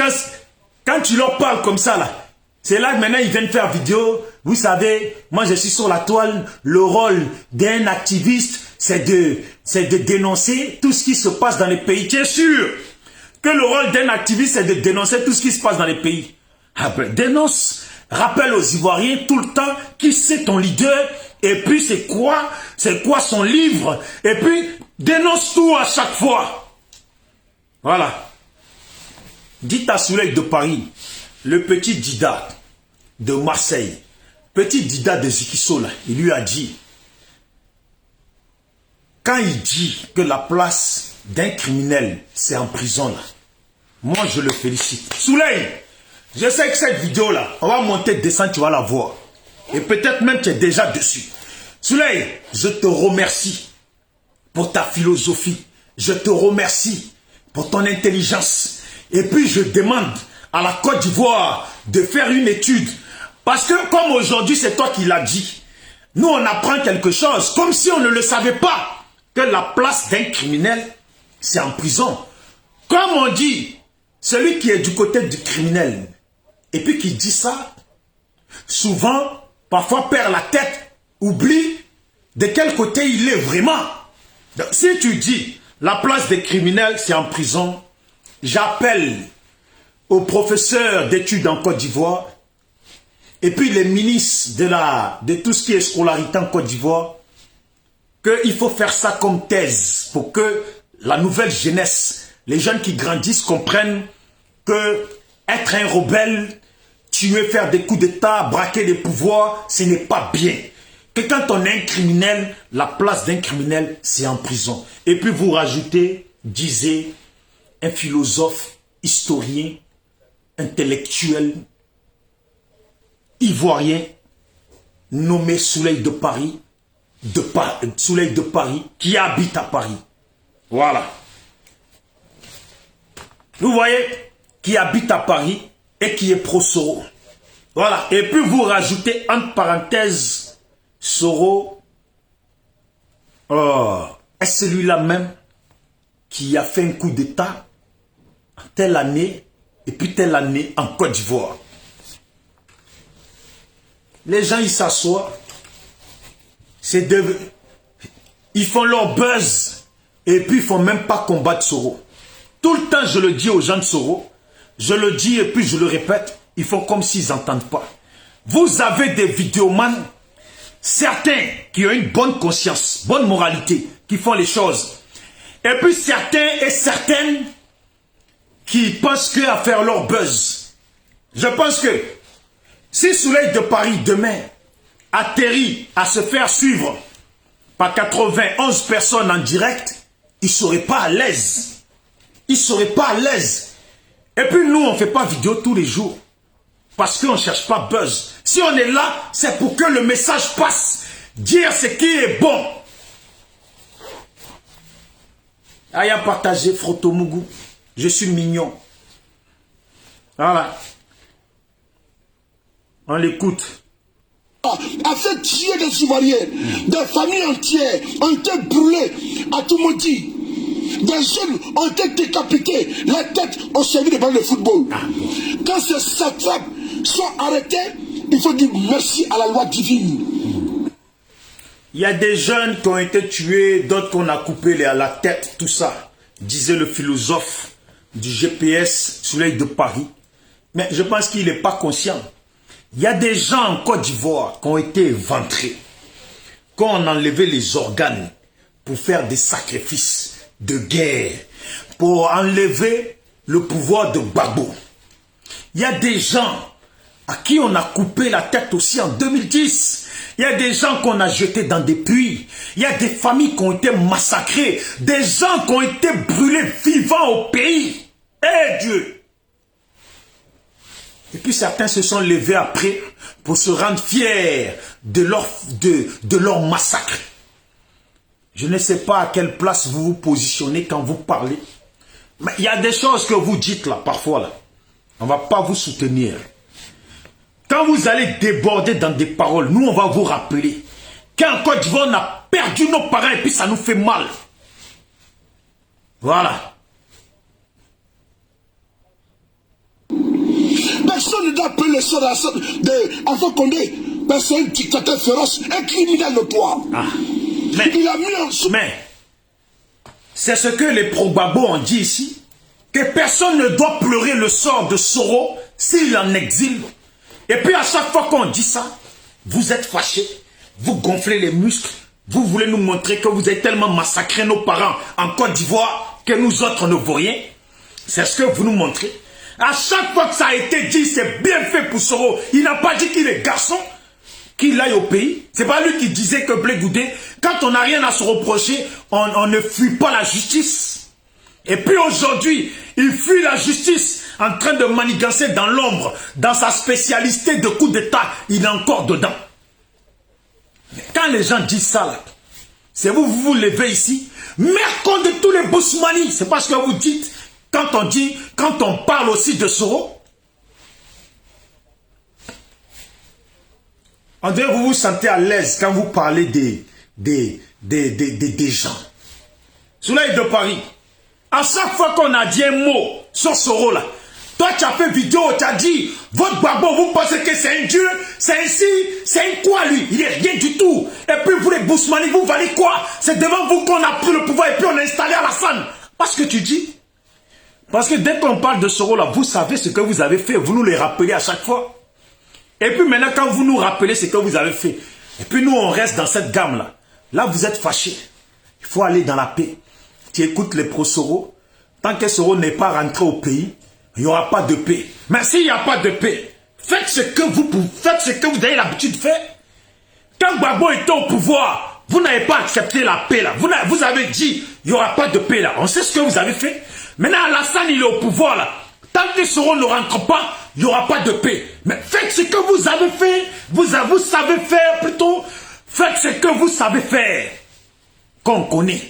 quand tu leur parles comme ça, là, c'est là que maintenant ils viennent faire vidéo. Vous savez, moi je suis sur la toile. Le rôle d'un activiste, c'est de dénoncer tout ce qui se passe dans les pays. Tu es sûr que le rôle d'un activiste, c'est de dénoncer tout ce qui se passe dans les pays? Ah ben, dénonce. Rappelle aux Ivoiriens tout le temps qui c'est ton leader. Et puis c'est quoi son livre? Et puis dénonce tout à chaque fois. Voilà. Dites à Soleil de Paris, le petit Dida de Marseille, petit Dida de Zikiso, là, il lui a dit, quand il dit que la place d'un criminel, c'est en prison, là, moi je le félicite. Soleil, je sais que cette vidéo-là, on va monter, descendre, tu vas la voir. Et peut-être même tu es déjà dessus. Soleil, je te remercie pour ta philosophie. Je te remercie pour ton intelligence. Et puis je demande à la Côte d'Ivoire de faire une étude. Parce que comme aujourd'hui c'est toi qui l'as dit, nous on apprend quelque chose comme si on ne le savait pas. Que la place d'un criminel, c'est en prison. Comme on dit, celui qui est du côté du criminel, et puis qui dit ça, souvent, parfois perd la tête, oublie de quel côté il est vraiment. Donc, si tu dis, la place des criminels, c'est en prison, j'appelle aux professeurs d'études en Côte d'Ivoire et puis les ministres de tout ce qui est scolarité en Côte d'Ivoire qu'il faut faire ça comme thèse pour que la nouvelle jeunesse, les jeunes qui grandissent comprennent que être un rebelle, tuer, faire des coups d'État, braquer des pouvoirs, ce n'est pas bien. Que quand on est un criminel, la place d'un criminel, c'est en prison. Et puis vous rajoutez, disait un philosophe, historien, intellectuel, ivoirien, nommé Soleil de Paris, qui habite à Paris. Voilà. Vous voyez, qui habite à Paris et qui est pro-Soro. Voilà. Et puis vous rajoutez entre parenthèses Soro. Oh, est-ce celui-là même qui a fait un coup d'État en telle année et puis telle année en Côte d'Ivoire? Les gens, ils s'assoient. Ils font leur buzz et puis ils ne font même pas combattre Soro. Tout le temps, je le dis aux gens de Soro, je le dis et puis je le répète, ils font comme s'ils n'entendent pas. Vous avez des vidéomans, certains qui ont une bonne conscience, bonne moralité, qui font les choses. Et puis certains et certaines qui pensent qu'à faire leur buzz. Je pense que si Soleil de Paris demain atterrit à se faire suivre par 91 personnes en direct, il ne serait pas à l'aise. Il ne serait pas à l'aise. Et puis nous, on ne fait pas vidéo tous les jours. Parce qu'on ne cherche pas buzz. Si on est là, c'est pour que le message passe. Dire ce qui est bon. Aya partagé, Frotomougou. Je suis mignon. Voilà. On l'écoute. A fait tuer des Ivoiriens. Des familles entières ont été brûlées à Toumoudi. Des jeunes ont été décapités. Les têtes ont servi de balle de football. Quand ces satrapes sont arrêtés, il faut dire merci à la loi divine. Il y a des jeunes qui ont été tués, d'autres qu'on a coupé à la tête, tout ça, disait le philosophe du GPS Soleil de Paris. Mais je pense qu'il n'est pas conscient. Il y a des gens en Côte d'Ivoire qui ont été éventrés, qui ont enlevé les organes pour faire des sacrifices de guerre, pour enlever le pouvoir de Gbagbo. Il y a des gens à qui on a coupé la tête aussi en 2010. Il y a des gens qu'on a jetés dans des puits. Il y a des familles qui ont été massacrées. Des gens qui ont été brûlés vivants au pays. Eh Dieu! Et puis certains se sont levés après pour se rendre fiers de leur massacre. Je ne sais pas à quelle place vous vous positionnez quand vous parlez. Mais il y a des choses que vous dites là, parfois là. On ne va pas vous soutenir. Quand vous allez déborder dans des paroles, nous on va vous rappeler qu'en Côte d'Ivoire on a perdu nos parents et puis ça nous fait mal. Voilà. Personne ne doit appeler le sort d'Alpha Condé. Mais c'est un dictateur féroce, un criminel notoire. Ah. Il a mis en sous. Mais c'est ce que les pro-Gbagbo ont dit ici, que personne ne doit pleurer le sort de Soro s'il est en exil. Et puis à chaque fois qu'on dit ça, vous êtes fâchés, vous gonflez les muscles, vous voulez nous montrer que vous avez tellement massacré nos parents en Côte d'Ivoire que nous autres ne vaut rien. C'est ce que vous nous montrez. À chaque fois que ça a été dit, c'est bien fait pour Soro. Il n'a pas dit qu'il est garçon, qu'il aille au pays. C'est pas lui qui disait que Blé Goudé, quand on n'a rien à se reprocher, on ne fuit pas la justice. Et puis aujourd'hui, il fuit la justice en train de manigancer dans l'ombre, dans sa spécialité de coup d'État, il est encore dedans. Mais quand les gens disent ça, là, c'est vous vous levez ici, mercon de tous les bousmani, c'est pas ce que vous dites. Quand on parle aussi de Soro, on dirait que vous vous sentez à l'aise quand vous parlez des gens. Soleil de Paris, à chaque fois qu'on a dit un mot sur Soro là, toi tu as fait vidéo, tu as dit, votre Gbagbo, vous pensez que c'est un dieu, c'est un si, c'est un quoi lui, il est rien du tout. Et puis vous les bousmani, vous valez quoi? C'est devant vous qu'on a pris le pouvoir et puis on a installé Alassane. Parce que tu dis, Parce que dès qu'on parle de ce rôle-là, vous savez ce que vous avez fait. Vous nous les rappelez à chaque fois. Et puis maintenant, quand vous nous rappelez ce que vous avez fait, et puis nous, on reste dans cette gamme-là. Là, vous êtes fâchés. Il faut aller dans la paix. Tu écoutes les pro-Soro. Tant que Soro n'est pas rentré au pays, il n'y aura pas de paix. Mais s'il n'y a pas de paix, faites ce que vous avez l'habitude de faire. Quand Gbagbo était au pouvoir, vous n'avez pas accepté la paix là. Vous avez dit, il n'y aura pas de paix là. On sait ce que vous avez fait. Maintenant, Alassane, il est au pouvoir là. Tant que Soro ne rentre pas, il n'y aura pas de paix. Mais faites ce que vous avez fait. Vous savez faire plutôt. Faites ce que vous savez faire. Qu'on connaît.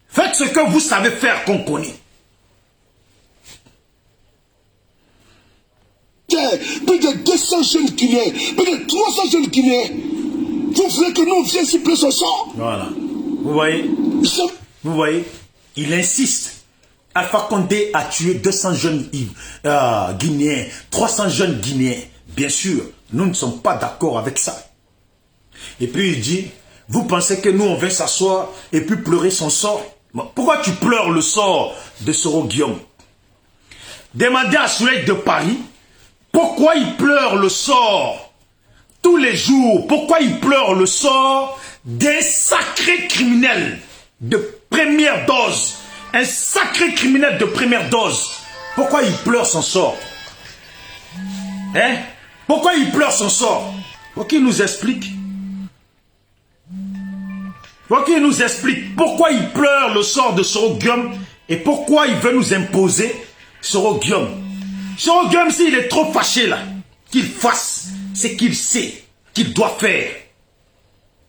Faites ce que vous savez faire qu'on connaît. Plus de 200 jeunes Guinéens, plus de 300 jeunes Guinéens. Vous voulez que nous viens siffler son sort? Voilà. Vous voyez? Vous voyez? Il insiste. Alpha Condé a tué 200 jeunes Guinéens, 300 jeunes Guinéens. Bien sûr, nous ne sommes pas d'accord avec ça. Et puis il dit, vous pensez que nous on vient s'asseoir et puis pleurer son sort? Pourquoi tu pleures le sort de Soro Guillaume? Demandez à Soleil de Paris pourquoi il pleure le sort tous les jours. Pourquoi il pleure le sort d'un sacré criminel de première dose. Un sacré criminel de première dose. Pourquoi il pleure son sort? Hein? Pourquoi il pleure son sort? Faut qu'il nous explique. Faut qu'il nous explique pourquoi il pleure le sort de Soro Guillaume et pourquoi il veut nous imposer Soro Guillaume. Soro Guillaume, s'il est trop fâché là, qu'il fasse ce qu'il sait qu'il doit faire.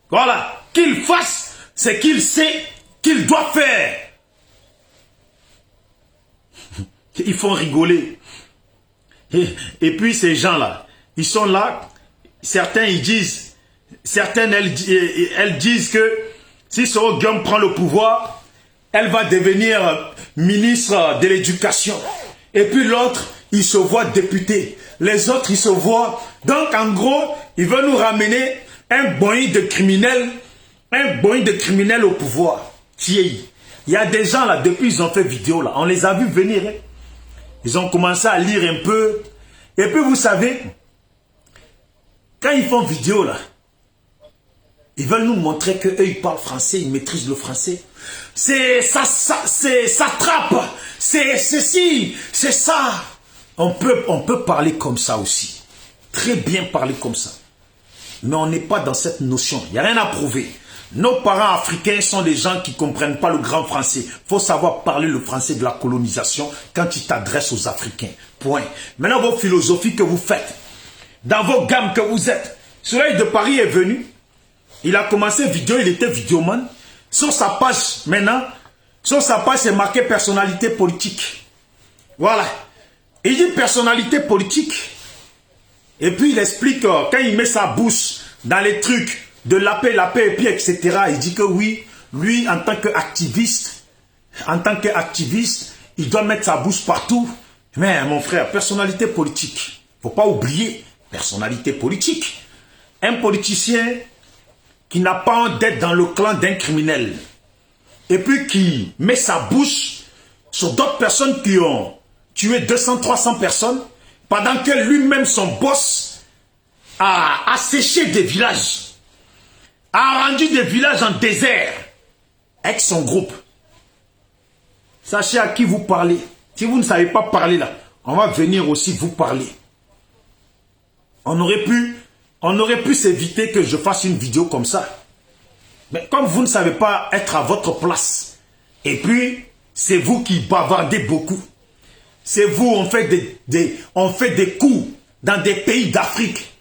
Voilà, qu'il fasse ce qu'il sait qu'il doit faire. Ils font rigoler. Et puis ces gens-là, ils sont là, certains ils disent, certaines elles disent que si Soro Guillaume prend le pouvoir, elle va devenir ministre de l'éducation. Et puis l'autre, il se voit député. Les autres, ils se voient. Donc en gros, il veut nous ramener un boing de criminels, au pouvoir. Il y a des gens là, depuis ils ont fait vidéo là, on les a vus venir. Hein. Ils ont commencé à lire un peu. Et puis vous savez, quand ils font vidéo là, ils veulent nous montrer qu'eux ils parlent français, ils maîtrisent le français. Ça trappe, c'est ceci, c'est ça. On peut parler comme ça aussi. Très bien parler comme ça. Mais on n'est pas dans cette notion. Il n'y a rien à prouver. Nos parents africains sont des gens qui ne comprennent pas le grand français. Il faut savoir parler le français de la colonisation quand tu t'adresses aux Africains. Point. Maintenant, vos philosophies que vous faites, dans vos gammes que vous êtes. Soleil de Paris est venu. Il a commencé vidéo, il était vidéoman. Sur sa page, maintenant, sur sa page, c'est marqué personnalité politique. Voilà. Il dit personnalité politique. Et puis il explique, quand il met sa bouche dans les trucs de la paix, et puis etc., il dit que oui, lui, en tant qu'activiste, il doit mettre sa bouche partout. Mais mon frère, personnalité politique. Il ne faut pas oublier, personnalité politique. Un politicien qui n'a pas honte d'être dans le clan d'un criminel. Et puis qui met sa bouche sur d'autres personnes qui ont tué 200, 300 personnes, pendant que lui-même, son boss, a asséché des villages, a rendu des villages en désert, avec son groupe. Sachez à qui vous parlez. Si vous ne savez pas parler là, on va venir aussi vous parler. On aurait pu s'éviter que je fasse une vidéo comme ça. Mais comme vous ne savez pas être à votre place, et puis c'est vous qui bavardez beaucoup. C'est vous, on fait des coups dans des pays d'Afrique.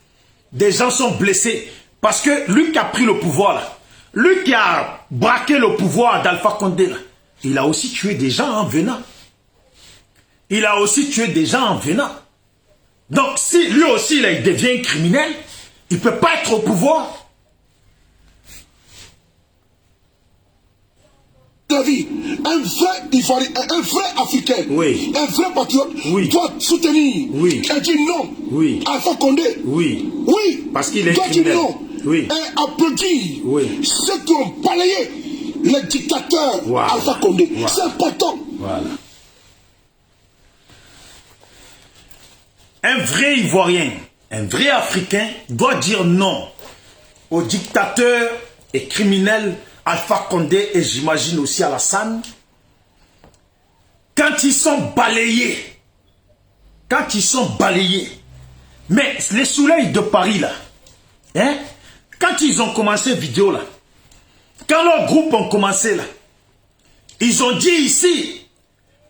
Des gens sont blessés. Parce que lui qui a pris le pouvoir, là, lui qui a braqué le pouvoir d'Alpha Condé, là, il a aussi tué des gens en venant. Il a aussi tué des gens en venant. Donc si lui aussi là, il devient criminel, il ne peut pas être au pouvoir. Vie, un vrai Ivoirien, un vrai Africain, oui, un vrai patriote, oui, doit soutenir, oui, et dire non, oui, Alpha Condé, oui, oui, parce qu'il est doit criminel, dire non, oui, et applaudir oui, ceux qui ont balayé le dictateur Voilà. Alpha Condé. Voilà. C'est important. Voilà. Un vrai Ivoirien, un vrai Africain doit dire non au dictateur et criminel Alpha Condé et j'imagine aussi Alassane. Quand ils sont balayés, mais les soleils de Paris là, hein, quand ils ont commencé vidéo là, quand leurs groupes ont commencé là, ils ont dit ici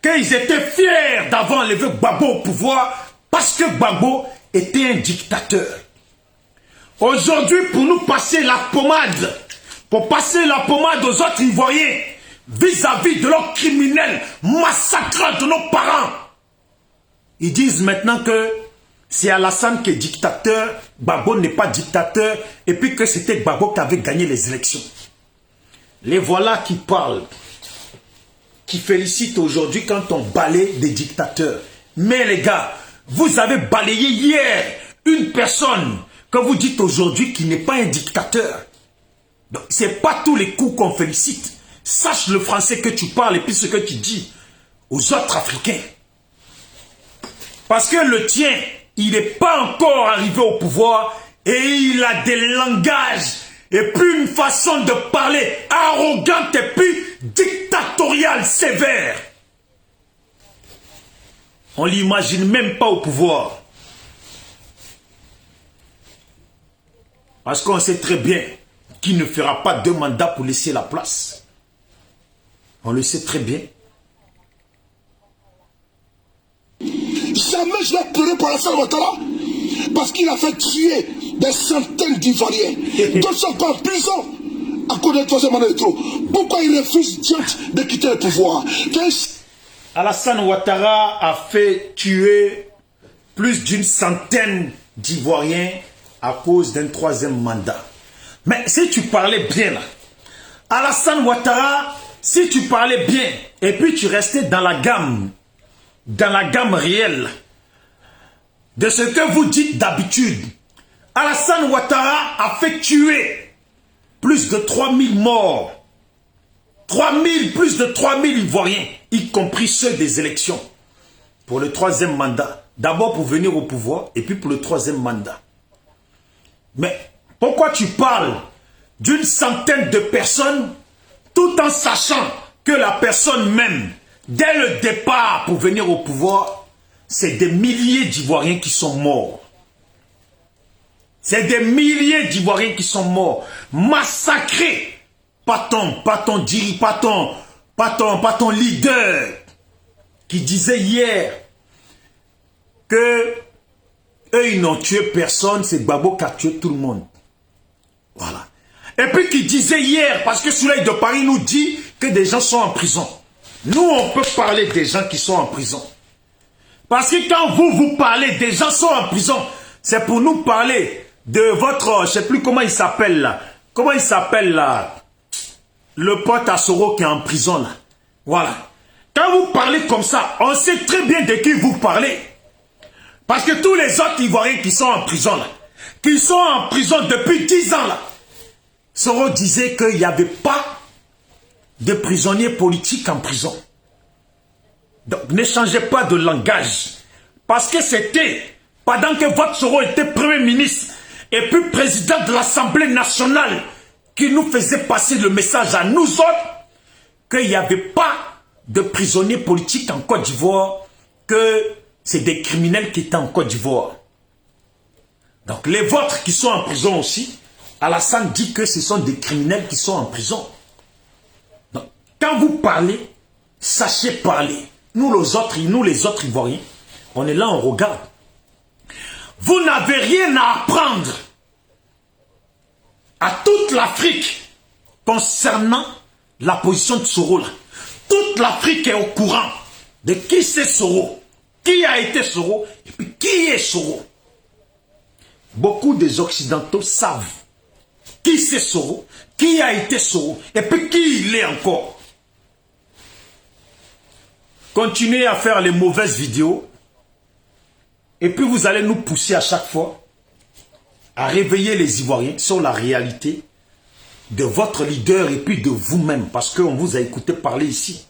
qu'ils étaient fiers d'avoir enlevé Gbagbo au pouvoir parce que Gbagbo était un dictateur. Aujourd'hui, pour nous passer la pommade, pour passer la pommade aux autres Ivoiriens, vis-à-vis de leurs criminels massacreurs de nos parents, ils disent maintenant que c'est Alassane qui est dictateur, Gbagbo n'est pas dictateur, et puis que c'était Gbagbo qui avait gagné les élections. Les voilà qui parlent, qui félicitent aujourd'hui quand on balaye des dictateurs. Mais les gars, vous avez balayé hier une personne que vous dites aujourd'hui qui n'est pas un dictateur. Donc, ce n'est pas tous les coups qu'on félicite. Sache le français que tu parles et puis ce que tu dis aux autres Africains. Parce que le tien, il n'est pas encore arrivé au pouvoir et il a des langages et puis une façon de parler arrogante et puis dictatoriale, sévère. On ne l'imagine même pas au pouvoir. Parce qu'on sait très bien qu'il ne fera pas 2 mandats pour laisser la place. On le sait très bien. Jamais je vais pleurer pour Alassane Ouattara parce qu'il a fait tuer des centaines d'Ivoiriens. D'autres sont pas en prison à cause de la 3e mandat de trop. Pourquoi il refuse de quitter le pouvoir? Alassane Ouattara a fait tuer plus d'une centaine d'Ivoiriens à cause d'un 3e mandat. Mais si tu parlais bien là, Alassane Ouattara, si tu parlais bien, et puis tu restais dans la gamme réelle de ce que vous dites d'habitude, Alassane Ouattara a fait tuer plus de 3000 morts, plus de 3000 Ivoiriens, y compris ceux des élections, pour le 3e mandat. D'abord pour venir au pouvoir, et puis pour le 3e mandat. Mais pourquoi tu parles d'une centaine de personnes tout en sachant que la personne même, dès le départ pour venir au pouvoir, c'est des milliers d'Ivoiriens qui sont morts. C'est des milliers d'Ivoiriens qui sont morts, massacrés. Pas ton leader qui disait hier que eux ils n'ont tué personne, c'est Gbagbo qui a tué tout le monde. Voilà. Et puis qui disait hier, parce que Soleil de Paris nous dit que des gens sont en prison. Nous, on peut parler des gens qui sont en prison. Parce que quand vous parlez des gens qui sont en prison, c'est pour nous parler de votre, je ne sais plus comment il s'appelle là. Comment il s'appelle là? Le pote à Soro qui est en prison là. Voilà. Quand vous parlez comme ça, on sait très bien de qui vous parlez. Parce que tous les autres Ivoiriens qui sont en prison là, qui sont en prison depuis 10 ans là, Soro disait qu'il n'y avait pas de prisonniers politiques en prison. Donc ne changez pas de langage. Parce que c'était pendant que votre Soro était Premier ministre et puis président de l'Assemblée nationale qui nous faisait passer le message à nous autres qu'il n'y avait pas de prisonniers politiques en Côte d'Ivoire, que c'est des criminels qui étaient en Côte d'Ivoire. Donc les vôtres qui sont en prison aussi, Alassane dit que ce sont des criminels qui sont en prison. Donc, quand vous parlez, sachez parler. Nous les autres Ivoiriens, on est là, on regarde. Vous n'avez rien à apprendre à toute l'Afrique concernant la position de Soro là. Toute l'Afrique est au courant de qui c'est Soro, qui a été Soro et puis qui est Soro. Beaucoup des Occidentaux savent qui c'est Soro, qui a été Soro et puis qui il est encore. Continuez à faire les mauvaises vidéos et puis vous allez nous pousser à chaque fois à réveiller les Ivoiriens sur la réalité de votre leader et puis de vous-même, parce qu'on vous a écouté parler ici.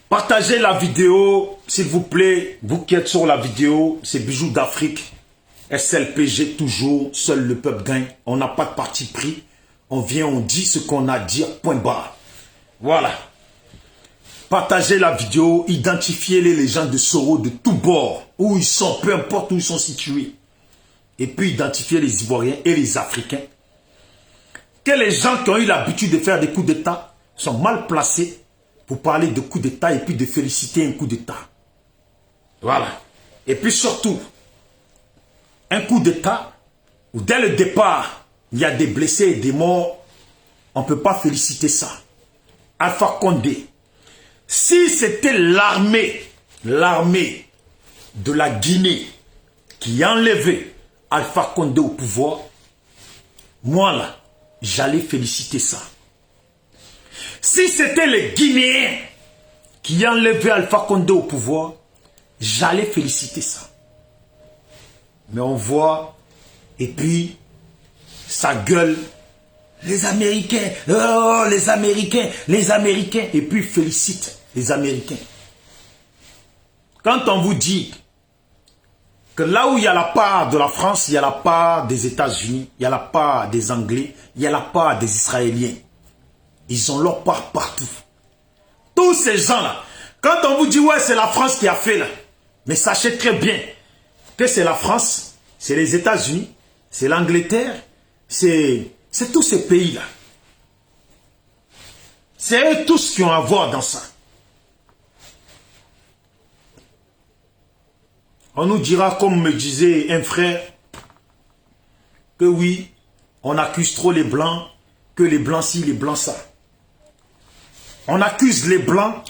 Partagez la vidéo, s'il vous plaît. Vous qui êtes sur la vidéo, c'est Bijoux d'Afrique. SLPG toujours, seul le peuple gagne. On n'a pas de parti pris. On vient, on dit ce qu'on a à dire, point barre. Voilà. Partagez la vidéo, identifiez les gens de Soro de tous bords, où ils sont, peu importe où ils sont situés. Et puis identifiez les Ivoiriens et les Africains. Que les gens qui ont eu l'habitude de faire des coups d'État sont mal placés pour parler de coups d'État et puis de féliciter un coup d'État. Voilà. Et puis surtout, un coup d'État où dès le départ, il y a des blessés et des morts, on ne peut pas féliciter ça. Alpha Condé, si c'était l'armée de la Guinée qui enlevait Alpha Condé au pouvoir, moi là, j'allais féliciter ça. Si c'était les Guinéens qui enlevaient Alpha Condé au pouvoir, j'allais féliciter ça. Mais on voit, et puis, ça gueule, les Américains, oh les Américains, et puis félicite les Américains. Quand on vous dit que là où il y a la part de la France, il y a la part des États-Unis, il y a la part des Anglais, il y a la part des Israéliens. Ils ont leur part partout. Tous ces gens-là, quand on vous dit ouais c'est la France qui a fait là, mais sachez très bien que c'est la France, c'est les États-Unis, c'est l'Angleterre, c'est tous ces pays-là. C'est eux tous qui ont à voir dans ça. On nous dira, comme me disait un frère, que oui, on accuse trop les Blancs, que les Blancs ci, les Blancs ça. On accuse les Blancs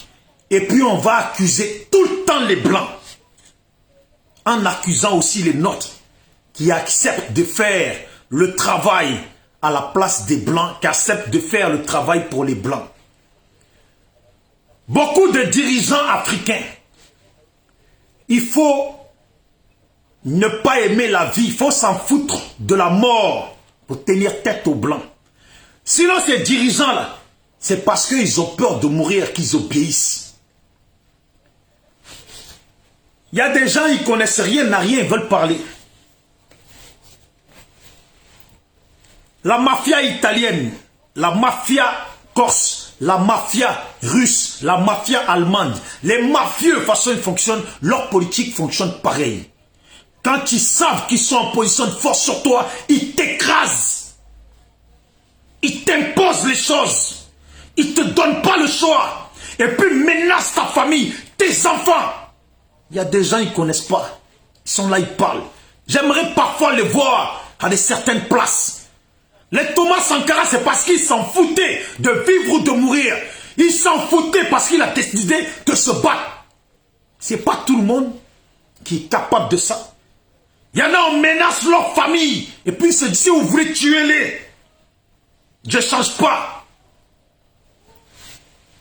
et puis on va accuser tout le temps les Blancs. En accusant aussi les nôtres qui acceptent de faire le travail à la place des Blancs, qui acceptent de faire le travail pour les Blancs. Beaucoup de dirigeants africains, il faut ne pas aimer la vie, il faut s'en foutre de la mort pour tenir tête aux Blancs. Sinon ces dirigeants-là, c'est parce qu'ils ont peur de mourir qu'ils obéissent. Il y a des gens, ils ne connaissent rien à rien, ils veulent parler. La mafia italienne, la mafia corse, la mafia russe, la mafia allemande, les mafieux, de toute façon, ils fonctionnent, leur politique fonctionne pareil. Quand ils savent qu'ils sont en position de force sur toi, ils t'écrasent. Ils t'imposent les choses. Ils ne te donnent pas le choix. Et puis menacent ta famille, tes enfants. Il y a des gens, ils ne connaissent pas. Ils sont là, ils parlent. J'aimerais parfois les voir à certaines places. Les Thomas Sankara, c'est parce qu'ils s'en foutaient de vivre ou de mourir. Ils s'en foutaient parce qu'il a décidé de se battre. Ce n'est pas tout le monde qui est capable de ça. Il y en a, on menace leur famille. Et puis ils se disent, si vous voulez tuer-les, je ne change pas.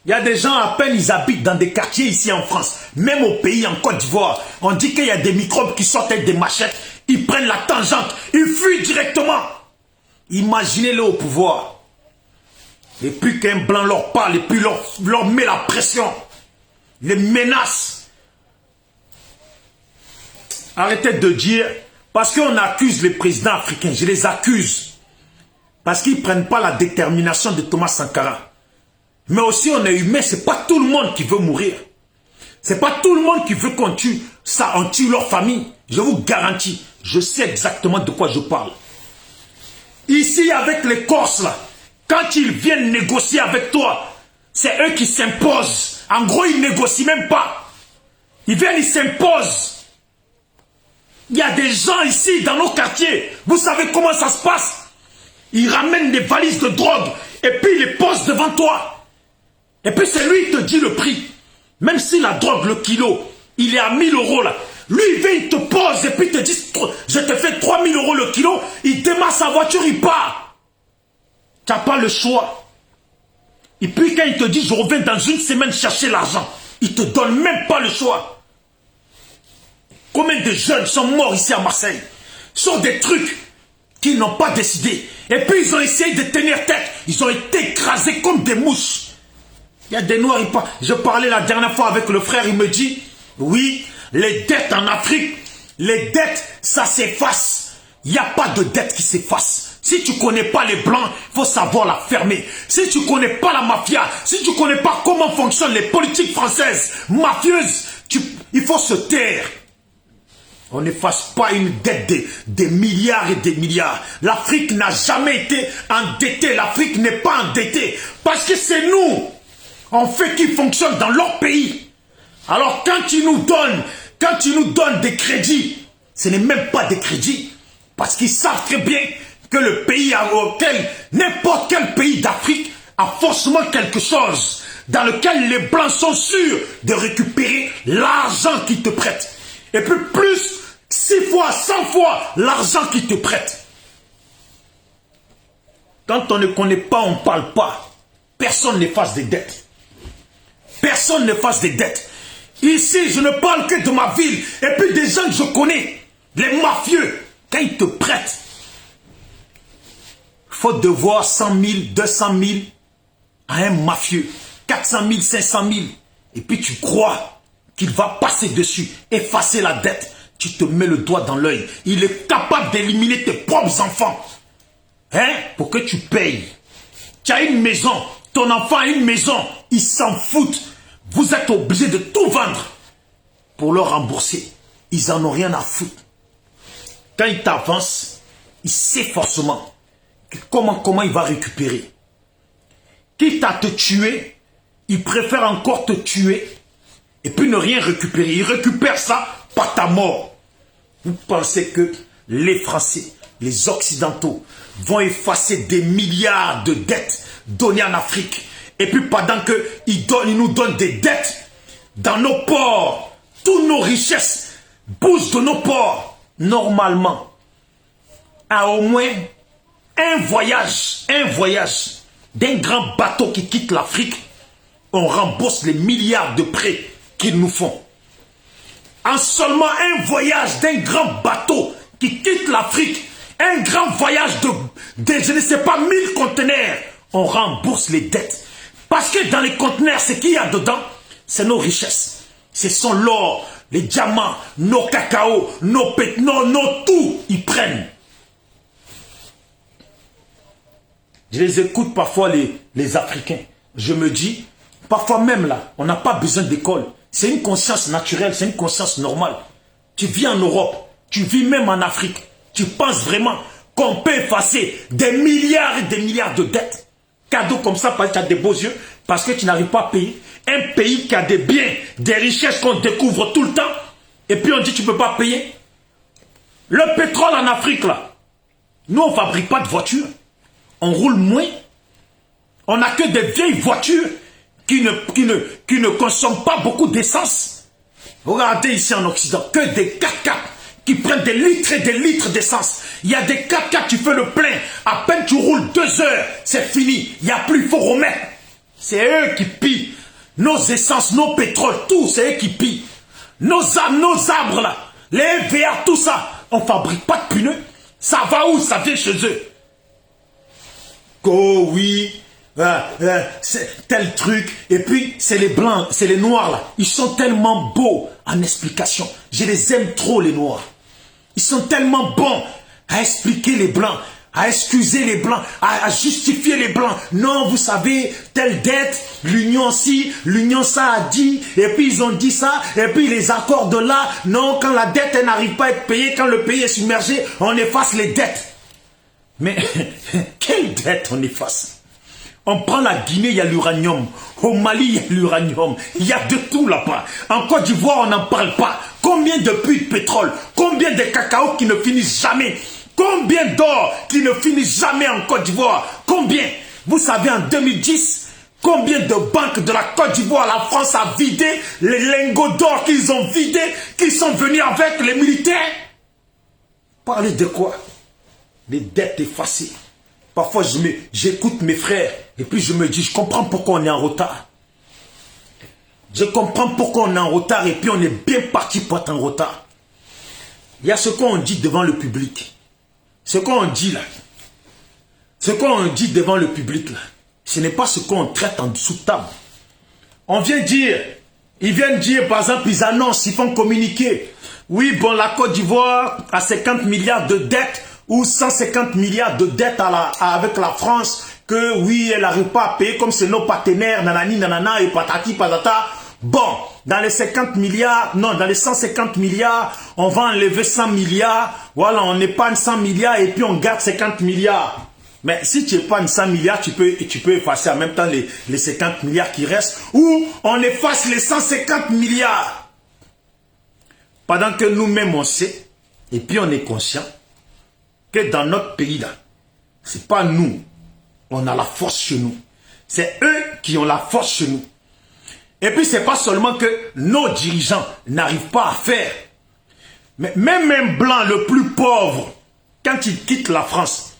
Il y a des gens, à peine ils habitent dans des quartiers ici en France, même au pays, en Côte d'Ivoire, on dit qu'il y a des microbes qui sortent avec des machettes, ils prennent la tangente, ils fuient directement. Imaginez-le au pouvoir. Et puis qu'un blanc leur parle, et puis leur met la pression, les menace. Arrêtez de dire, parce qu'on accuse les présidents africains, je les accuse, parce qu'ils ne prennent pas la détermination de Thomas Sankara. Mais aussi on est humain, ce n'est pas tout le monde qui veut mourir. Ce n'est pas tout le monde qui veut qu'on tue ça, on tue leur famille. Je vous garantis, je sais exactement de quoi je parle. Ici avec les Corses là, quand ils viennent négocier avec toi, c'est eux qui s'imposent. En gros, ils ne négocient même pas. Ils viennent, ils s'imposent. Il y a des gens ici dans nos quartiers, vous savez comment ça se passe? Ils ramènent des valises de drogue et puis ils les posent devant toi. Et puis c'est lui qui te dit le prix. Même si la drogue, le kilo, il est à 1000 € là. Lui, il vient, il te pose et puis il te dit, je te fais 3000 € le kilo. Il démarre sa voiture, il part. Tu n'as pas le choix. Et puis quand il te dit, je reviens dans une semaine chercher l'argent, il ne te donne même pas le choix. Combien de jeunes sont morts ici à Marseille sur des trucs qui n'ont pas décidé. Et puis ils ont essayé de tenir tête. Ils ont été écrasés comme des mouches. Il y a des Noirs, je parlais la dernière fois avec le frère, il me dit, oui, les dettes en Afrique, les dettes, ça s'efface. Il n'y a pas de dette qui s'efface. Si tu ne connais pas les Blancs, il faut savoir la fermer. Si tu ne connais pas la mafia, si tu ne connais pas comment fonctionnent les politiques françaises, mafieuses, il faut se taire. On n'efface pas une dette des milliards et des milliards. L'Afrique n'a jamais été endettée. L'Afrique n'est pas endettée. Parce que c'est nous, on fait qui fonctionne dans leur pays. Alors quand ils nous donnent des crédits, ce n'est même pas des crédits. Parce qu'ils savent très bien que le pays auquel, n'importe quel pays d'Afrique a forcément quelque chose dans lequel les Blancs sont sûrs de récupérer l'argent qu'ils te prêtent. Et puis plus, 6 fois, 100 fois l'argent qu'ils te prêtent. Quand on ne connaît pas, on ne parle pas. Personne n'efface des dettes. Personne n'efface des dettes. Ici, je ne parle que de ma ville. Et puis des gens que je connais, les mafieux, quand ils te prêtent, il faut devoir 100 000, 200 000 à un mafieux, 400 000, 500 000. Et puis tu crois qu'il va passer dessus, effacer la dette. Tu te mets le doigt dans l'œil. Il est capable d'éliminer tes propres enfants. Hein? Pour que tu payes. Tu as une maison. Ton enfant a une maison. Ils s'en foutent. Vous êtes obligé de tout vendre pour leur rembourser. Ils n'en ont rien à foutre. Quand il t'avance, il sait forcément comment il va récupérer. Quitte à te tuer, il préfère encore te tuer et puis ne rien récupérer. Il récupère ça par ta mort. Vous pensez que les Français, les Occidentaux, vont effacer des milliards de dettes données en Afrique. Et puis pendant qu'ils nous donnent des dettes dans nos ports, toutes nos richesses bougent de nos ports. Normalement, à au moins un voyage d'un grand bateau qui quitte l'Afrique, on rembourse les milliards de prêts qu'ils nous font. En seulement un voyage d'un grand bateau qui quitte l'Afrique, un grand voyage de je ne sais pas, 1000 conteneurs, on rembourse les dettes. Parce que dans les conteneurs, ce qu'il y a dedans, c'est nos richesses. Ce sont l'or, les diamants, nos cacao, nos tout, ils prennent. Je les écoute parfois, les Africains. Je me dis, parfois même là, on n'a pas besoin d'école. C'est une conscience naturelle, c'est une conscience normale. Tu vis en Europe, tu vis même en Afrique. Tu penses vraiment qu'on peut effacer des milliards et des milliards de dettes? Cadeau comme ça parce que tu as des beaux yeux, parce que tu n'arrives pas à payer. Un pays qui a des biens, des richesses qu'on découvre tout le temps, et puis on dit tu ne peux pas payer. Le pétrole en Afrique là, nous on ne fabrique pas de voitures. On roule moins. On n'a que des vieilles voitures qui ne consomment pas beaucoup d'essence. Regardez ici en Occident, que des 4x4 qui prennent des litres et des litres d'essence. Il y a des 4x4, tu fais le plein, à peine tu roules 2 heures, c'est fini, il n'y a plus, il faut remettre. C'est eux qui pillent nos essences, nos pétroles, tout, c'est eux qui pillent. Nos arbres là, les VR, tout ça, on ne fabrique pas de pneus. Ça va où? Ça vient chez eux. Oh oui, c'est tel truc. Et puis, c'est les blancs, c'est les noirs là. Ils sont tellement beaux en explication. Je les aime trop, les noirs. Ils sont tellement bons à expliquer les blancs, à excuser les blancs, à justifier les blancs. Non, vous savez, telle dette, l'union ci, l'union ça a dit, et puis ils ont dit ça, et puis les accords de là. Non, quand la dette elle n'arrive pas à être payée, quand le pays est submergé, on efface les dettes. Mais quelle dette on efface? On prend la Guinée, il y a l'uranium. Au Mali, il y a l'uranium. Il y a de tout là-bas. En Côte d'Ivoire, on n'en parle pas. Combien de puits de pétrole? Combien de cacao qui ne finissent jamais? Combien d'or qui ne finissent jamais en Côte d'Ivoire? Combien? Vous savez, en 2010, combien de banques de la Côte d'Ivoire, la France a vidé les lingots d'or qu'ils ont vidés, qu'ils sont venus avec les militaires? Parlez de quoi? Les dettes effacées. Parfois, j'écoute mes frères et puis je me dis, je comprends pourquoi on est en retard. Je comprends pourquoi on est en retard et puis on est bien parti pour être en retard. Il y a ce qu'on dit devant le public. ce qu'on dit là, ce qu'on dit devant le public là, ce n'est pas ce qu'on traite en dessous de table. On vient dire, ils viennent dire, par exemple, ils annoncent, ils font communiquer. Oui, bon, la Côte d'Ivoire a 50 milliards de dettes ou 150 milliards de dettes avec la France, que oui, elle n'arrive pas à payer comme c'est nos partenaires, nanani, nanana, et patati, patata. Bon, dans les 50 milliards, non, dans les 150 milliards, on va enlever 100 milliards, voilà, on épargne 100 milliards et puis on garde 50 milliards. Mais si tu épargnes 100 milliards, tu peux effacer en même temps les 50 milliards qui restent, ou on efface les 150 milliards. Pendant que nous-mêmes on sait, et puis on est conscient, que dans notre pays là, c'est pas nous, on a la force chez nous. C'est eux qui ont la force chez nous. Et puis c'est pas seulement que nos dirigeants n'arrivent pas à faire, mais même un blanc le plus pauvre, quand il quitte la France,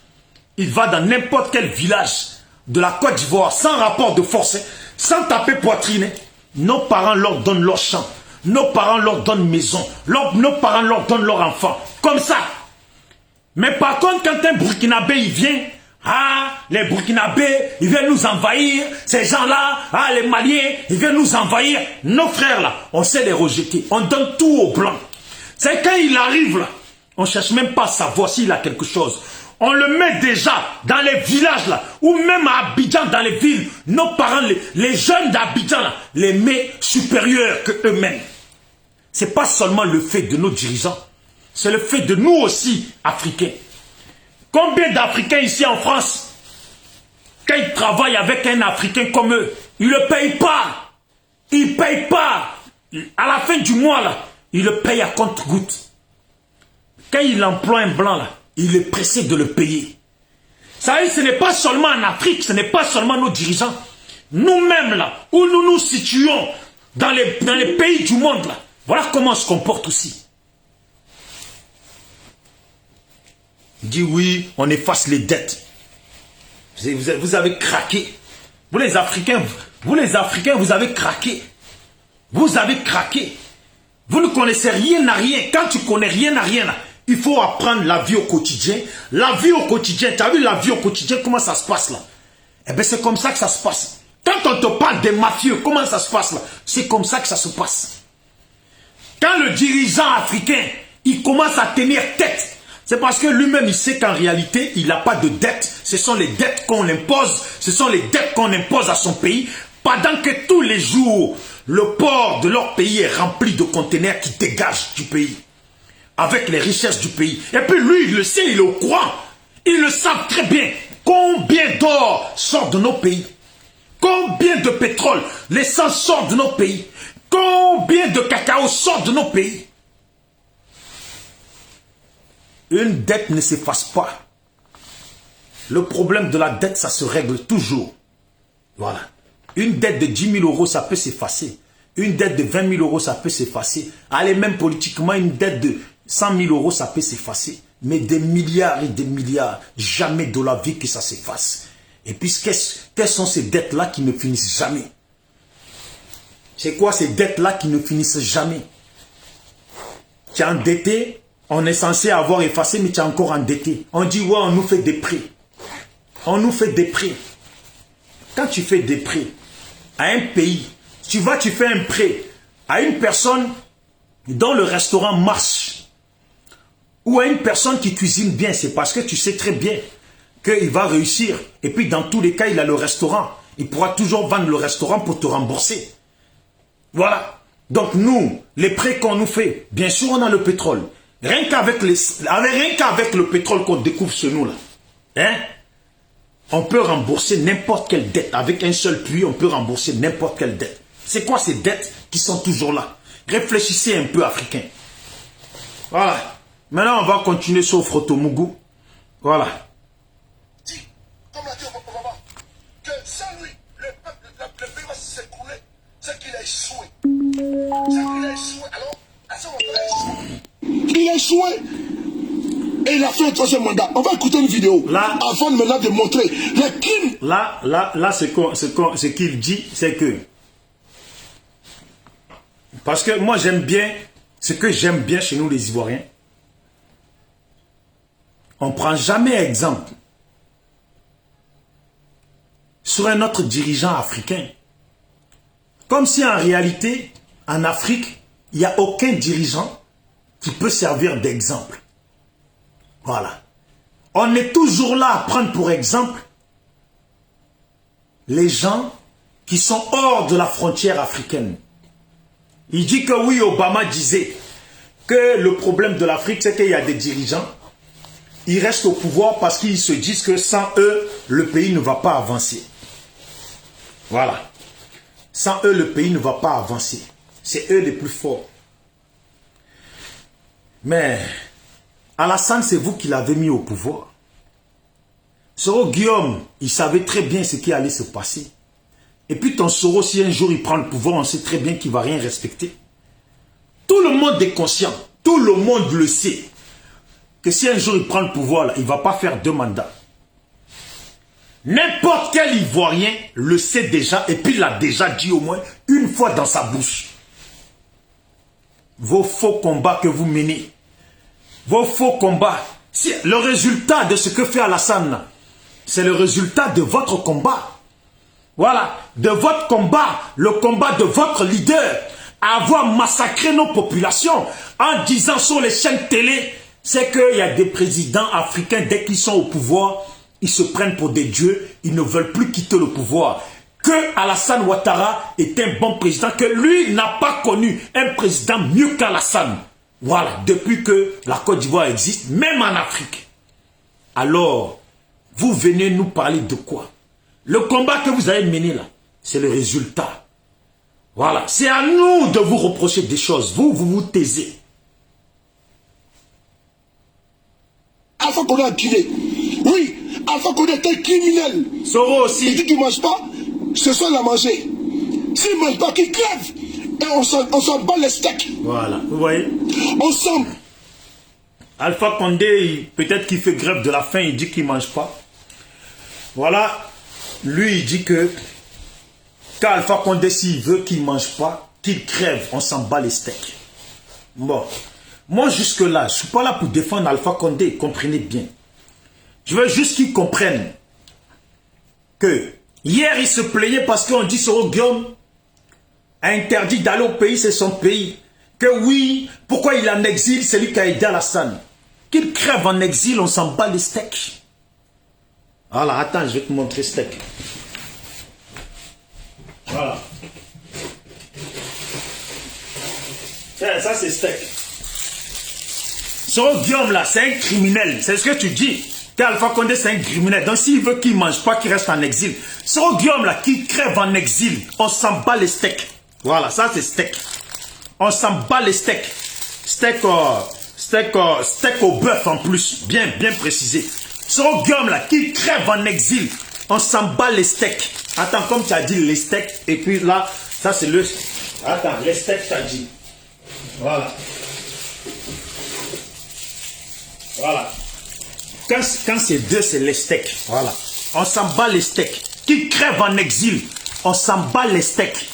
il va dans n'importe quel village de la Côte d'Ivoire, sans rapport de force, sans taper poitrine. Nos parents leur donnent leur champ, nos parents leur donnent maison, nos parents leur donnent leur enfant, comme ça. Mais par contre, quand un Burkinabé il vient, ah, les Burkinabés, ils viennent nous envahir, ces gens-là, ah, les Maliens, ils viennent nous envahir. Nos frères là, on sait les rejeter, on donne tout aux Blancs. C'est quand il arrive là, on ne cherche même pas à savoir s'il a quelque chose. On le met déjà dans les villages là, ou même à Abidjan dans les villes. Nos parents, les jeunes d'Abidjan là, les met supérieurs que eux-mêmes. C'est pas seulement le fait de nos dirigeants, c'est le fait de nous aussi, Africains. Combien d'Africains ici en France, quand ils travaillent avec un Africain comme eux, ils ne le payent pas. Ils ne payent pas. À la fin du mois là, ils le payent à compte-gouttes. Quand il emploie un blanc là, il est pressé de le payer. Ça veut dire, ce n'est pas seulement en Afrique, ce n'est pas seulement nos dirigeants. Nous-mêmes là, où nous nous situons, dans les pays du monde là, voilà comment on se comporte aussi. Il dit oui, on efface les dettes. Vous avez craqué. Vous les Africains, vous avez craqué. Vous avez craqué. Vous ne connaissez rien à rien. Quand tu connais rien à rien là, il faut apprendre la vie au quotidien. La vie au quotidien, tu as vu la vie au quotidien, comment ça se passe là? Eh bien, c'est comme ça que ça se passe. Quand on te parle des mafieux, comment ça se passe là? C'est comme ça que ça se passe. Quand le dirigeant africain, il commence à tenir tête, c'est parce que lui-même, il sait qu'en réalité, il n'a pas de dette. Ce sont les dettes qu'on impose, ce sont les dettes qu'on impose à son pays, pendant que tous les jours, le port de leur pays est rempli de conteneurs qui dégagent du pays, avec les richesses du pays. Et puis lui, il le sait, il est au courant. Ils le savent très bien. Combien d'or sort de nos pays? Combien de pétrole, l'essence sort de nos pays? Combien de cacao sort de nos pays? Une dette ne s'efface pas. Le problème de la dette, ça se règle toujours. Voilà. Une dette de 10 000 euros, ça peut s'effacer. Une dette de 20 000 euros, ça peut s'effacer. Allez, même politiquement, une dette de 100 000 euros, ça peut s'effacer. Mais des milliards et des milliards, jamais de la vie que ça s'efface. Et puis, quelles sont ces dettes-là qui ne finissent jamais? C'est quoi ces dettes-là qui ne finissent jamais? Tu es endetté, on est censé avoir effacé, mais tu es encore endetté. On dit, ouais, on nous fait des prêts. On nous fait des prêts. Quand tu fais des prêts à un pays, tu fais un prêt à une personne dont le restaurant marche, ou à une personne qui cuisine bien, c'est parce que tu sais très bien qu'il va réussir. Et puis dans tous les cas, il a le restaurant. Il pourra toujours vendre le restaurant pour te rembourser. Voilà. Donc nous, les prêts qu'on nous fait, bien sûr on a le pétrole. Rien qu'avec le pétrole qu'on découvre chez nous là, hein, on peut rembourser n'importe quelle dette. Avec un seul puits, on peut rembourser n'importe quelle dette. C'est quoi ces dettes qui sont toujours là? Réfléchissez un peu, Africains. Voilà. Maintenant, on va continuer sur Frotomougou. Voilà. Comme l'a dit Obama, que sans lui, le pays va s'écrouler. C'est qu'il a échoué. C'est qu'il a échoué. Alors, à ce moment-là, il a échoué. Et il a fait un troisième mandat. On va écouter une vidéo. Là, avant maintenant de montrer les crimes. Là, ce qu'il dit, c'est que... Parce que moi, j'aime bien... Ce que j'aime bien chez nous, les Ivoiriens, on ne prend jamais exemple sur un autre dirigeant africain. Comme si en réalité, en Afrique, il n'y a aucun dirigeant qui peut servir d'exemple. Voilà. On est toujours là à prendre pour exemple les gens qui sont hors de la frontière africaine. Il dit que oui, Obama disait que le problème de l'Afrique, c'est qu'il y a des dirigeants, ils restent au pouvoir parce qu'ils se disent que sans eux, le pays ne va pas avancer. Voilà. Sans eux, le pays ne va pas avancer. C'est eux les plus forts. Mais Alassane, c'est vous qui l'avez mis au pouvoir. Soro Guillaume, il savait très bien ce qui allait se passer. Et puis ton Soro, si un jour il prend le pouvoir, on sait très bien qu'il ne va rien respecter. Tout le monde est conscient, tout le monde le sait, que si un jour il prend le pouvoir, là, il ne va pas faire 2 mandats. N'importe quel Ivoirien le sait déjà, et puis il l'a déjà dit au moins une fois dans sa bouche. Vos faux combats que vous menez, vos faux combats, le résultat de ce que fait Alassane, c'est le résultat de votre combat. Voilà, de votre combat, le combat de votre leader, à avoir massacré nos populations en disant sur les chaînes télé, c'est qu'il y a des présidents africains, dès qu'ils sont au pouvoir, ils se prennent pour des dieux, ils ne veulent plus quitter le pouvoir. Que Alassane Ouattara est un bon président, que lui n'a pas connu un président mieux qu'Alassane. Voilà, depuis que la Côte d'Ivoire existe, même en Afrique. Alors, vous venez nous parler de quoi? Le combat que vous avez mené là, c'est le résultat. Voilà, c'est à nous de vous reprocher des choses. Vous vous taisez. Alpha Condé a tué. Oui, Alpha Condé est un criminel. Soro aussi. Il dit qu'il ne mange pas, ce soir il a mangé. S'il ne mange pas, qu'il crève. Et on s'en bat les steaks. Voilà, vous voyez. Ensemble. Alpha Condé, peut-être qu'il fait grève de la faim, il dit qu'il ne mange pas. Voilà. Lui, il dit que quand Alpha Condé, s'il veut qu'il ne mange pas, qu'il crève, on s'en bat les steaks. Bon. Moi, jusque-là, je ne suis pas là pour défendre Alpha Condé, comprenez bien. Je veux juste qu'ils comprennent que hier, il se plaignait parce qu'on dit Soro Guillaume a interdit d'aller au pays, c'est son pays. Que oui, pourquoi il est en exil, c'est lui qui a aidé Alassane. Qu'il crève en exil, on s'en bat les steaks. Voilà, attends, je vais te montrer steak. Voilà. Tiens, ça c'est steak. Soro Guillaume là, c'est un criminel. C'est ce que tu dis. Alpha Condé c'est un criminel. Donc s'il veut qu'il ne mange pas, qu'il reste en exil. Soro Guillaume là, qui crève en exil, on s'en bat les steaks. Voilà, ça c'est steak. On s'en bat les steaks. Steak au bœuf en plus. Bien précisé. Soro Guillaume là, qui crève en exil, on s'en bat les steaks. Attends, comme tu as dit les steaks, et puis là, ça c'est le... Attends, les steaks, tu as dit. Voilà. Voilà. Quand c'est deux, c'est les steaks. Voilà. On s'en bat les steaks. Qui crève en exil, on s'en bat les steaks.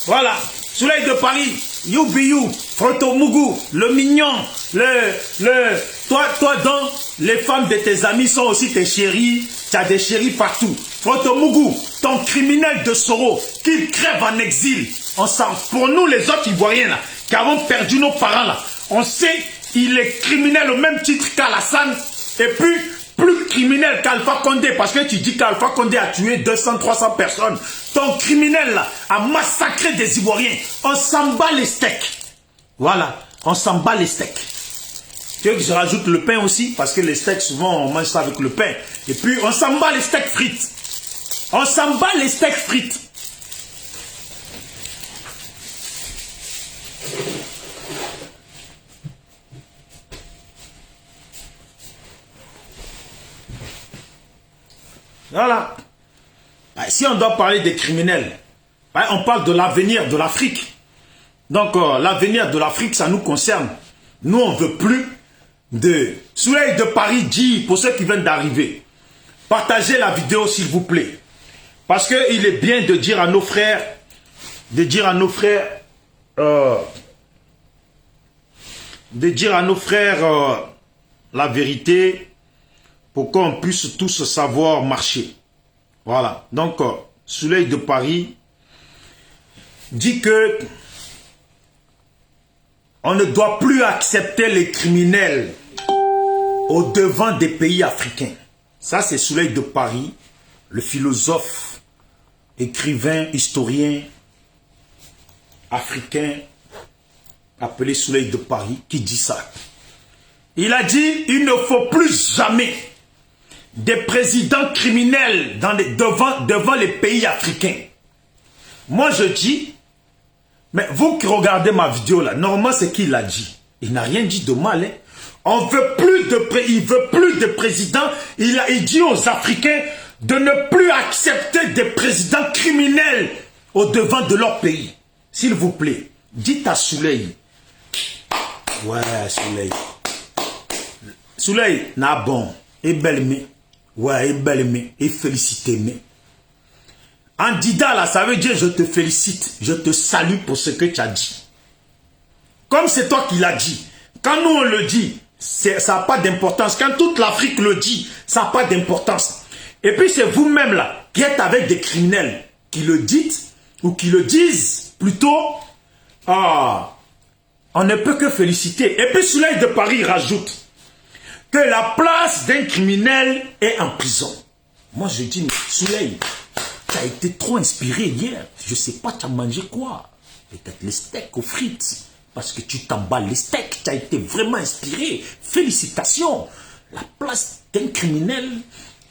Voilà. Soleil de Paris, you, Froto Mougou, le mignon, toi donc, les femmes de tes amis sont aussi tes chéris, tu as des chéris partout. Froto Mougou, ton criminel de Soro, qu'il crève en exil. Pour nous les autres Ivoiriens là, qui avons perdu nos parents là, on sait il est criminel au même titre qu'Alassane, et puis plus criminel qu'Alpha Condé, parce que tu dis qu'Alpha Condé a tué 200-300 personnes. Ton criminel là, a massacré des Ivoiriens. On s'en bat les steaks. Voilà, on s'en bat les steaks. Tu veux que je rajoute le pain aussi? Parce que les steaks, souvent, on mange ça avec le pain. Et puis, on s'en bat les steaks frites. On s'en bat les steaks frites. Voilà. Si on doit parler des criminels, on parle de l'avenir de l'Afrique. Donc, l'avenir de l'Afrique, ça nous concerne. Nous, on ne veut plus de... Soleil de Paris dit, pour ceux qui viennent d'arriver, partagez la vidéo, s'il vous plaît. Parce qu'il est bien de dire à nos frères, la vérité. pour qu'on puisse tous savoir marcher. Voilà. Donc, Soleil de Paris dit que on ne doit plus accepter les criminels au devant des pays africains. Ça, c'est Soleil de Paris, le philosophe, écrivain, historien africain, appelé Soleil de Paris, qui dit ça. Il a dit, il ne faut plus jamais des présidents criminels devant les pays africains. Moi, je dis, mais vous qui regardez ma vidéo là, normalement, c'est qu'il a dit. Il n'a rien dit de mal. Hein. Il veut plus de présidents. Il dit aux Africains de ne plus accepter des présidents criminels au devant de leur pays. S'il vous plaît, dites à Soleil. Ouais, Soleil. Soleil, n'a bon. Et belle mais. Ouais, et belle mais. Et félicité mais. En Dida, là, ça veut dire je te félicite, je te salue pour ce que tu as dit. Comme c'est toi qui l'as dit. Quand nous on le dit, ça n'a pas d'importance. Quand toute l'Afrique le dit, ça n'a pas d'importance. Et puis c'est vous-même là, qui êtes avec des criminels, qui le dites, ou qui le disent, plutôt, on ne peut que féliciter. Et puis Soleil de Paris rajoute que la place d'un criminel est en prison. Moi je dis, mais Soleil, tu as été trop inspiré hier. Je ne sais pas, tu as mangé quoi? Peut-être les steaks aux frites. Parce que tu t'emballes les steaks. Tu as été vraiment inspiré. Félicitations. La place d'un criminel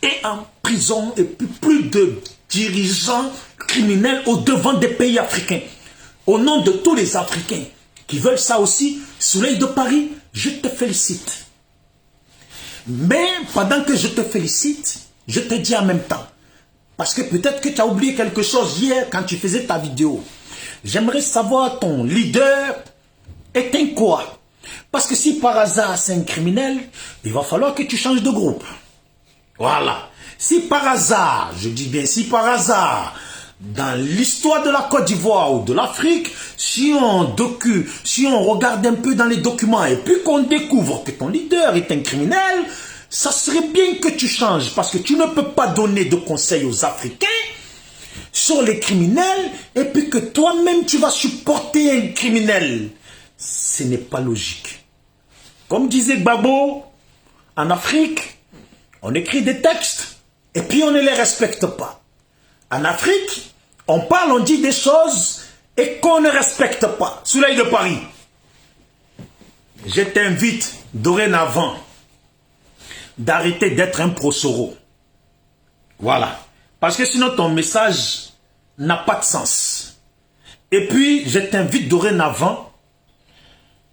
est en prison. Et puis plus de dirigeants criminels au devant des pays africains. Au nom de tous les Africains qui veulent ça aussi, Soleil de Paris, je te félicite. Mais pendant que je te félicite, je te dis en même temps, parce que peut-être que tu as oublié quelque chose hier quand tu faisais ta vidéo. J'aimerais savoir ton leader est un quoi? Parce que si par hasard c'est un criminel, il va falloir que tu changes de groupe. Voilà. Si par hasard, je dis bien si par hasard, dans l'histoire de la Côte d'Ivoire ou de l'Afrique, si on regarde un peu dans les documents et puis qu'on découvre que ton leader est un criminel, ça serait bien que tu changes parce que tu ne peux pas donner de conseils aux Africains sur les criminels et puis que toi-même tu vas supporter un criminel. Ce n'est pas logique. Comme disait Gbagbo, en Afrique, on écrit des textes et puis on ne les respecte pas. En Afrique, on parle, on dit des choses et qu'on ne respecte pas. Soleil de Paris, je t'invite dorénavant d'arrêter d'être un pro-Soro. Voilà. Parce que sinon ton message n'a pas de sens. Et puis, je t'invite dorénavant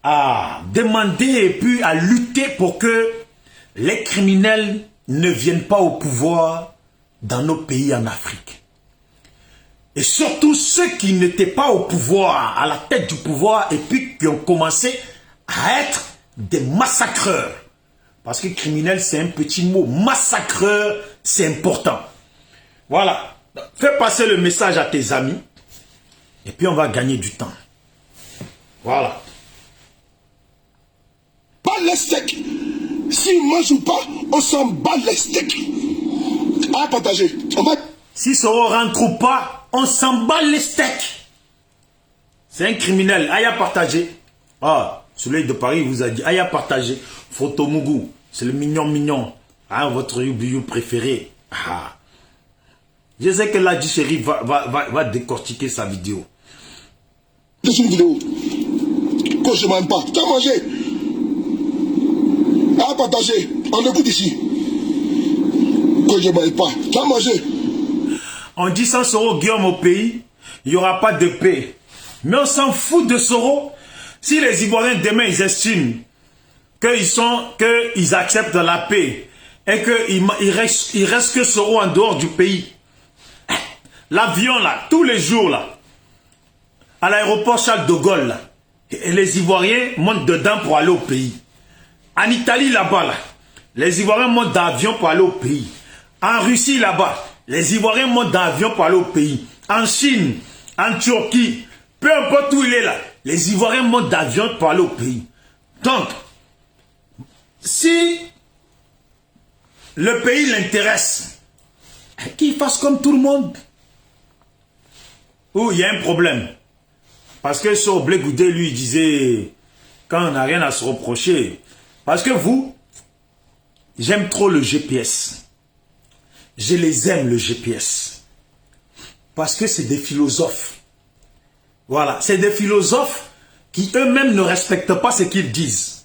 à demander et puis à lutter pour que les criminels ne viennent pas au pouvoir dans nos pays en Afrique. Et surtout ceux qui n'étaient pas au pouvoir, à la tête du pouvoir, et puis qui ont commencé à être des massacreurs. Parce que criminel, c'est un petit mot. Massacreur, c'est important. Voilà. Fais passer le message à tes amis. Et puis on va gagner du temps. Voilà. Pas les steaks. S'ils ne mangent pas, on s'en bat les steaks. À partager. On va... Si Soro rentre ou pas, on s'en bat les steaks. C'est un criminel. Aïe à partager. Ah, Soleil de Paris vous a dit aïe à partager. Photo Mougou. C'est le mignon. Ah, votre you préféré. Ah. Je sais que la chérie va décortiquer sa vidéo. C'est une vidéo. Que je ne mange pas. Tu as mangé. À partager. On écoute ici. Que je ne mange pas. Tu as mangé. On dit sans Soro Guillaume au pays, il n'y aura pas de paix. Mais on s'en fout de Soro. Si les Ivoiriens demain ils estiment qu'ils acceptent la paix et qu'il reste que Soro en dehors du pays. L'avion là, tous les jours là, à l'aéroport Charles de Gaulle là, et les Ivoiriens montent dedans pour aller au pays. En Italie là-bas là, les Ivoiriens montent d'avion pour aller au pays. En Russie là-bas, les Ivoiriens montent d'avion pour aller au pays. En Chine, en Turquie, peu importe où il est là, les Ivoiriens montent d'avion pour aller au pays. Donc, si le pays l'intéresse, qu'il fasse comme tout le monde. Ou il y a un problème. Parce que sur Blé Goudé, lui, il disait, quand on n'a rien à se reprocher, parce que vous, j'aime trop le GPS. Je les aime, le GPS. Parce que c'est des philosophes. Voilà, c'est des philosophes qui eux-mêmes ne respectent pas ce qu'ils disent.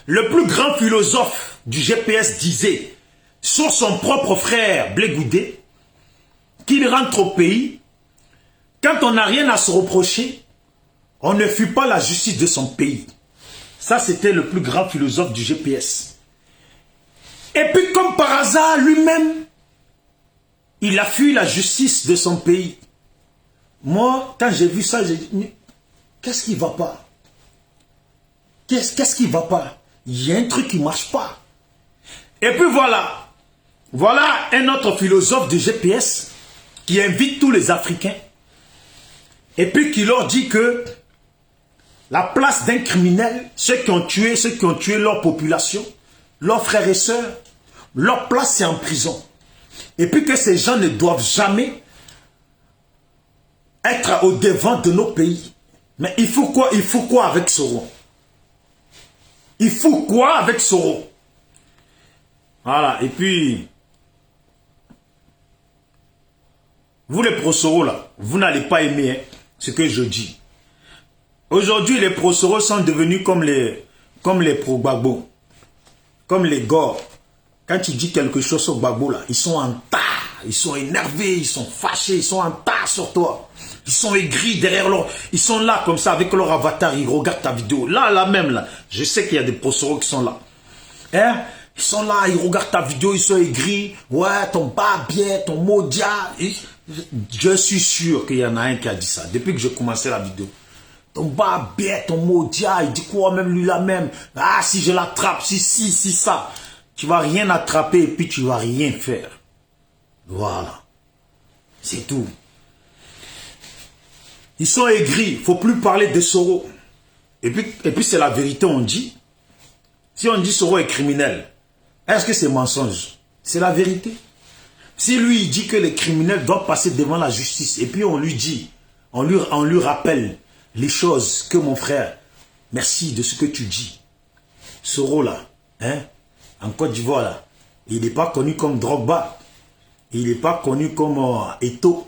Le plus grand philosophe du GPS disait, sur son propre frère Blé Goudé, qu'il rentre au pays, quand on n'a rien à se reprocher, on ne fuit pas la justice de son pays. Ça, c'était le plus grand philosophe du GPS. Et puis, comme par hasard, lui-même, il a fui la justice de son pays. Moi, quand j'ai vu ça, j'ai dit, mais qu'est-ce qui ne va pas? Qu'est-ce qui ne va pas? Il y a un truc qui ne marche pas. Et puis voilà. Voilà un autre philosophe du GPS qui invite tous les Africains. Et puis qui leur dit que la place d'un criminel, ceux qui ont tué leur population, leurs frères et sœurs, leur place c'est en prison. Et puis que ces gens ne doivent jamais être au devant de nos pays. Mais il faut quoi? Il faut quoi avec Soro? Il faut quoi avec Soro? Voilà, et puis, vous les pro-Soro là, vous n'allez pas aimer hein, ce que je dis. Aujourd'hui, les pro-Soro sont devenus comme les pro-Gbagbo, comme les Gors. Quand tu dis quelque chose au Gbagbo là, ils sont en tas, ils sont énervés, ils sont fâchés, ils sont en tas sur toi. Ils sont aigris derrière leur... Ils sont là comme ça avec leur avatar, ils regardent ta vidéo. Là même, là, je sais qu'il y a des pro-Soro qui sont là. Hein? Ils sont là, ils regardent ta vidéo, ils sont aigris. Ouais, ton barbier, ton modia. Je suis sûr qu'il y en a un qui a dit ça, depuis que j'ai commencé la vidéo. Ton barbier, ton modia, il dit quoi même lui là même? Ah, si je l'attrape, si ça. Tu vas rien attraper et puis tu vas rien faire. Voilà. C'est tout. Ils sont aigris, il ne faut plus parler de Soro. Et puis c'est la vérité, on dit. Si on dit Soro est criminel, est-ce que c'est mensonge? C'est la vérité. Si lui, il dit que les criminels doivent passer devant la justice, et puis on lui dit, on lui rappelle les choses que mon frère, merci de ce que tu dis. Soro là, hein, en Côte d'Ivoire là, il n'est pas connu comme Drogba. Il n'est pas connu comme Eto'o.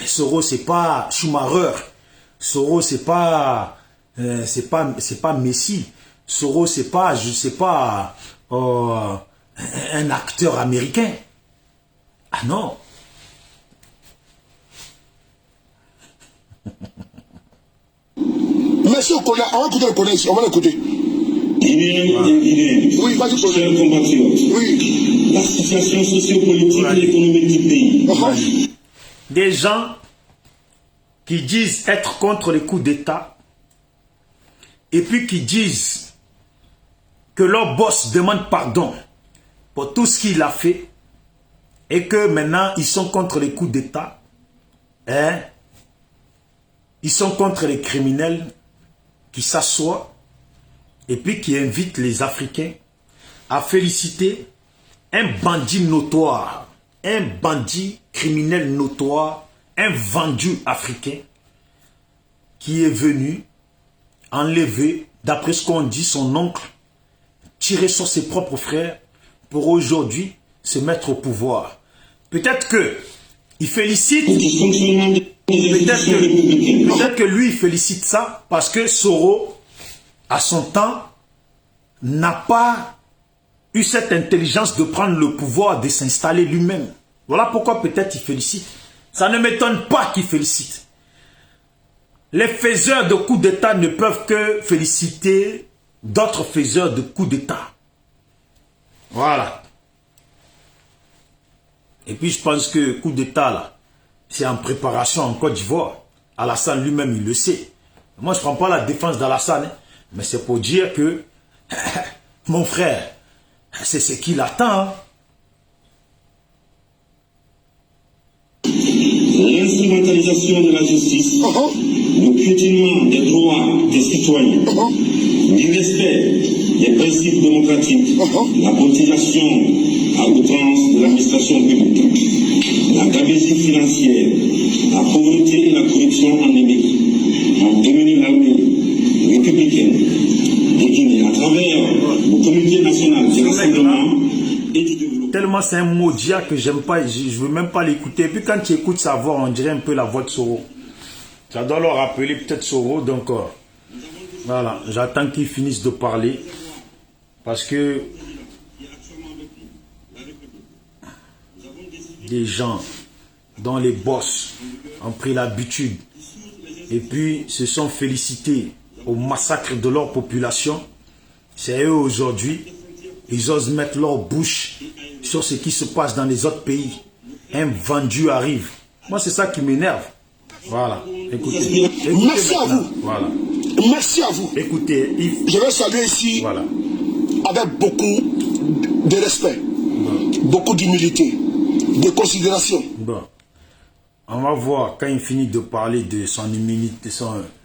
Soro, c'est pas Schumacher. Soro, c'est pas Messi. Soro, c'est pas, je sais pas, un acteur américain. Ah non. Monsieur, on va écouter le connaît ici, on va l'écouter. Oui, vas-y, chers compatriotes. Oui. La situation sociopolitique et économique du pays. Des gens qui disent être contre les coups d'État et puis qui disent que leur boss demande pardon pour tout ce qu'il a fait et que maintenant ils sont contre les coups d'État. Hein? Ils sont contre les criminels qui s'assoient et puis qui invitent les Africains à féliciter un bandit notoire, un bandit criminel notoire, un vendu africain qui est venu enlever, d'après ce qu'on dit, son oncle, tirer sur ses propres frères pour aujourd'hui se mettre au pouvoir. Peut-être que il félicite, peut-être que lui il félicite ça parce que Soro, à son temps, n'a pas eu cette intelligence de prendre le pouvoir, de s'installer lui-même. Voilà pourquoi peut-être il félicite. Ça ne m'étonne pas qu'il félicite. Les faiseurs de coups d'État ne peuvent que féliciter d'autres faiseurs de coups d'État. Voilà. Et puis je pense que coup d'État là, c'est en préparation en Côte d'Ivoire. Alassane lui-même, il le sait. Moi, je ne prends pas la défense d'Alassane, hein, mais c'est pour dire que mon frère, c'est ce qu'il attend. Hein. L'instrumentalisation de la justice, le piétinement des droits des citoyens, l'irrespect les principes démocratiques, la politisation à outrance de l'administration publique, la gabegie financière, la pauvreté et la corruption endémique ont démuni l'armée républicaine de Guinée à travers le comité national du rassemblement et du développement. Tellement c'est un maudit que j'aime pas, je veux même pas l'écouter. Et puis quand tu écoutes sa voix, on dirait un peu la voix de Soro. Ça doit leur rappeler peut-être Soro, donc voilà, j'attends qu'ils finissent de parler. Parce que des gens dont les boss ont pris l'habitude et puis se sont félicités au massacre de leur population, c'est eux aujourd'hui, ils osent mettre leur bouche sur ce qui se passe dans les autres pays. Un vendu arrive. Moi, c'est ça qui m'énerve. Voilà. Écoutez. Merci à vous. Voilà. Merci à vous. Écoutez, je vais saluer ici voilà, avec beaucoup de respect, beaucoup d'humilité, de considération. Bon. On va voir quand il finit de parler de son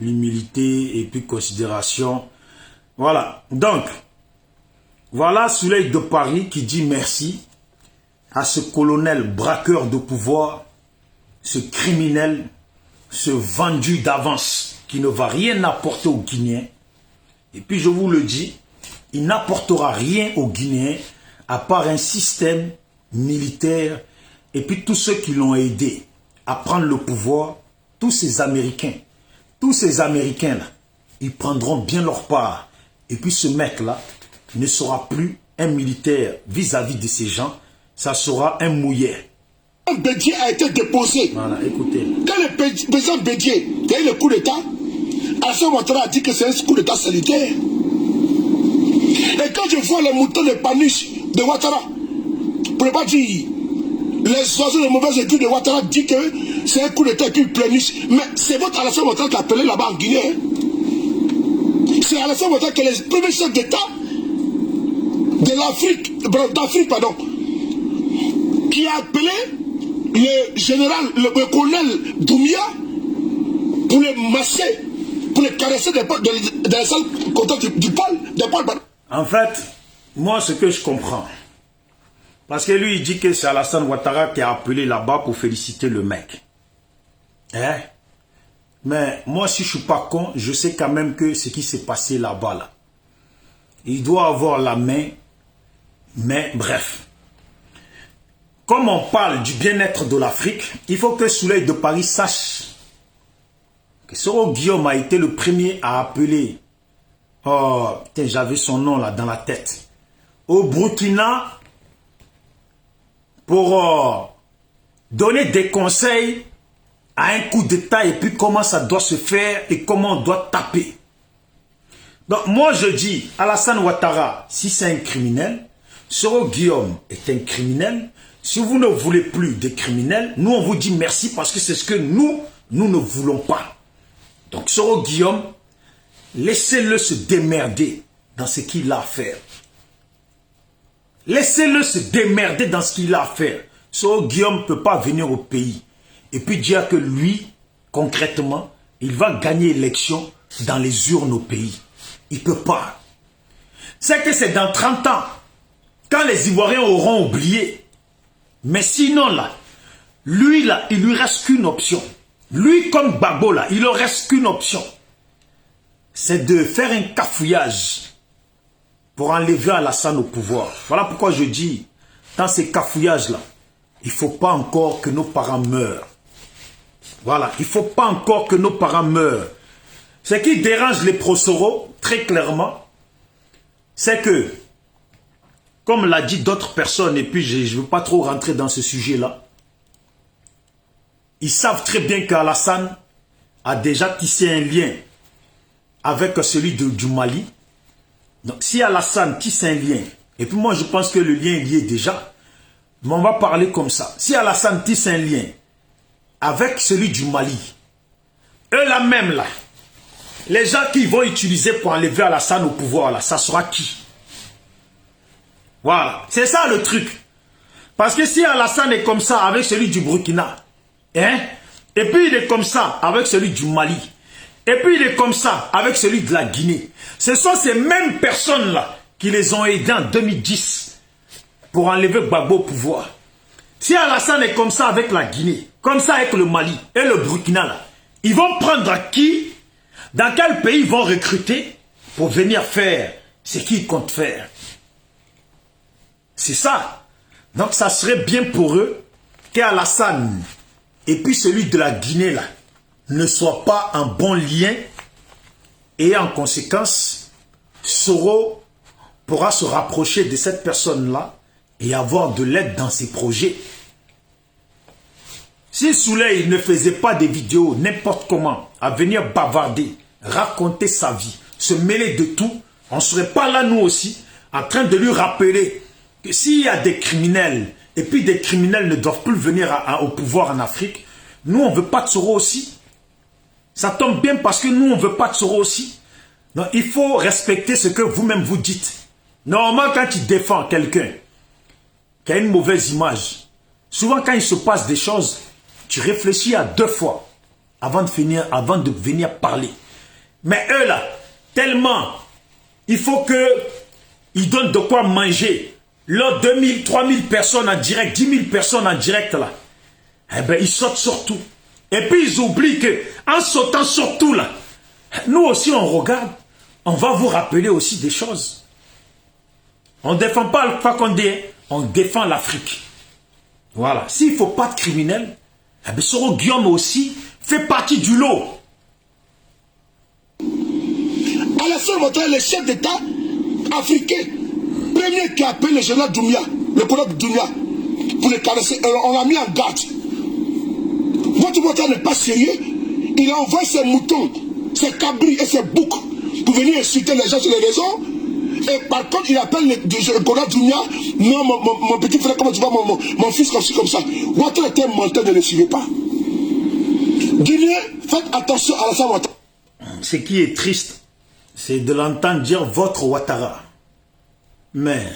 humilité et puis considération. Voilà. Donc, voilà Soleil de Paris qui dit merci à ce colonel braqueur de pouvoir, ce criminel, ce vendu d'avance qui ne va rien apporter aux Guinéens. Et puis je vous le dis, il n'apportera rien aux Guinéens à part un système militaire et puis tous ceux qui l'ont aidé à prendre le pouvoir, tous ces Américains là, ils prendront bien leur part. Et puis ce mec-là ne sera plus un militaire vis-à-vis de ces gens, ça sera un mouillet. Bédié a été déposé. Voilà, écoutez. Quand le président Bédié a eu le coup d'État, Alassane Ouattara a dit que c'est un coup d'État sanitaire. Et quand je vois les moutons de paniche de Ouattara, pour ne pas dire les oiseaux de mauvaise étude de Ouattara disent que c'est un coup d'État et puis ils pleurnichent. Mais c'est votre Alassane Ouattara qui a appelé là-bas en Guinée. C'est Alassane Ouattara qui est le premier chef d'État d'Afrique, pardon, qui a appelé le général, le colonel Doumbia pour le masser, pour le caresser dans les salles contact du pôle. En fait, moi ce que je comprends, parce que lui il dit que c'est Alassane Ouattara qui a appelé là-bas pour féliciter le mec. Hein? Mais moi si je suis pas con, je sais quand même que ce qui s'est passé là-bas, là, il doit avoir la main, mais bref. Comme on parle du bien-être de l'Afrique, il faut que Soleil de Paris sache que Soro Guillaume a été le premier à appeler, oh putain j'avais son nom là dans la tête, au Burkina pour donner des conseils à un coup d'État et puis comment ça doit se faire et comment on doit taper. Donc moi je dis, Alassane Ouattara, si c'est un criminel, Soro Guillaume est un criminel. Si vous ne voulez plus de criminels, nous on vous dit merci parce que c'est ce que nous ne voulons pas. Donc Soro Guillaume, laissez-le se démerder dans ce qu'il a à faire. Laissez-le se démerder dans ce qu'il a à faire. Soro Guillaume ne peut pas venir au pays et puis dire que lui, concrètement, il va gagner l'élection dans les urnes au pays. Il ne peut pas. C'est que c'est dans 30 ans, quand les Ivoiriens auront oublié. Mais sinon là, lui là, il lui reste qu'une option. Lui comme Gbagbo là, il ne reste qu'une option. C'est de faire un cafouillage pour enlever Alassane au pouvoir. Voilà pourquoi je dis, dans ces cafouillages là, il ne faut pas encore que nos parents meurent. Voilà, il ne faut pas encore que nos parents meurent. Ce qui dérange les Prosoro, très clairement, c'est que, comme l'a dit d'autres personnes, et puis je ne veux pas trop rentrer dans ce sujet-là, ils savent très bien qu'Alassane a déjà tissé un lien avec celui du Mali. Donc si Alassane tisse un lien, et puis moi je pense que le lien est lié déjà, mais on va parler comme ça. Si Alassane tisse un lien avec celui du Mali, eux là même là, les gens qui vont utiliser pour enlever Alassane au pouvoir là, ça sera qui? Voilà, c'est ça le truc. Parce que si Alassane est comme ça avec celui du Burkina, hein, et puis il est comme ça avec celui du Mali, et puis il est comme ça avec celui de la Guinée, ce sont ces mêmes personnes-là qui les ont aidés en 2010 pour enlever Gbagbo au pouvoir. Si Alassane est comme ça avec la Guinée, comme ça avec le Mali et le Burkina, là, ils vont prendre qui? Dans quel pays ils vont recruter pour venir faire ce qu'ils comptent faire? C'est ça. Donc ça serait bien pour eux qu'Alassane et puis celui de la Guinée là ne soient pas en bon lien et en conséquence, Soro pourra se rapprocher de cette personne-là et avoir de l'aide dans ses projets. Si Souley ne faisait pas des vidéos n'importe comment, à venir bavarder, raconter sa vie, se mêler de tout, on ne serait pas là nous aussi, en train de lui rappeler que s'il y a des criminels, et puis des criminels ne doivent plus venir au pouvoir en Afrique, nous on ne veut pas de Soro aussi. Ça tombe bien parce que nous on ne veut pas de Soro aussi. Donc il faut respecter ce que vous-même vous dites. Normalement quand tu défends quelqu'un qui a une mauvaise image, souvent quand il se passe des choses, tu réfléchis à 2 fois avant de venir parler. Mais eux là, tellement, il faut qu'ils donnent de quoi manger. Là, 2000, 3000 personnes en direct, 10 000 personnes en direct là, eh ben ils sautent sur tout. Et puis ils oublient que en sautant sur tout là, nous aussi on regarde, on va vous rappeler aussi des choses. On ne défend pas Alpha Condé, on défend l'Afrique. Voilà. S'il ne faut pas de criminels, eh bien, Soro Guillaume aussi fait partie du lot. Alassane Ouattara, le chef d'État africain, premier qui appelle le général Doumbia, le colonel Doumbia, pour le caresser, on l'a mis en garde. Votre Ouattara n'est pas sérieux, il a envoyé ses moutons, ses cabris et ses boucs pour venir insulter les gens sur les réseaux. Et par contre, il appelle le colonel Doumbia, non, mon petit frère, comment tu vois, mon fils comme ci, comme ça. Ouattara était un menteur, ne le suivez pas. Guinée, faites attention à Alassane Ouattara. Ce qui est triste, c'est de l'entendre dire votre Ouattara. Mais,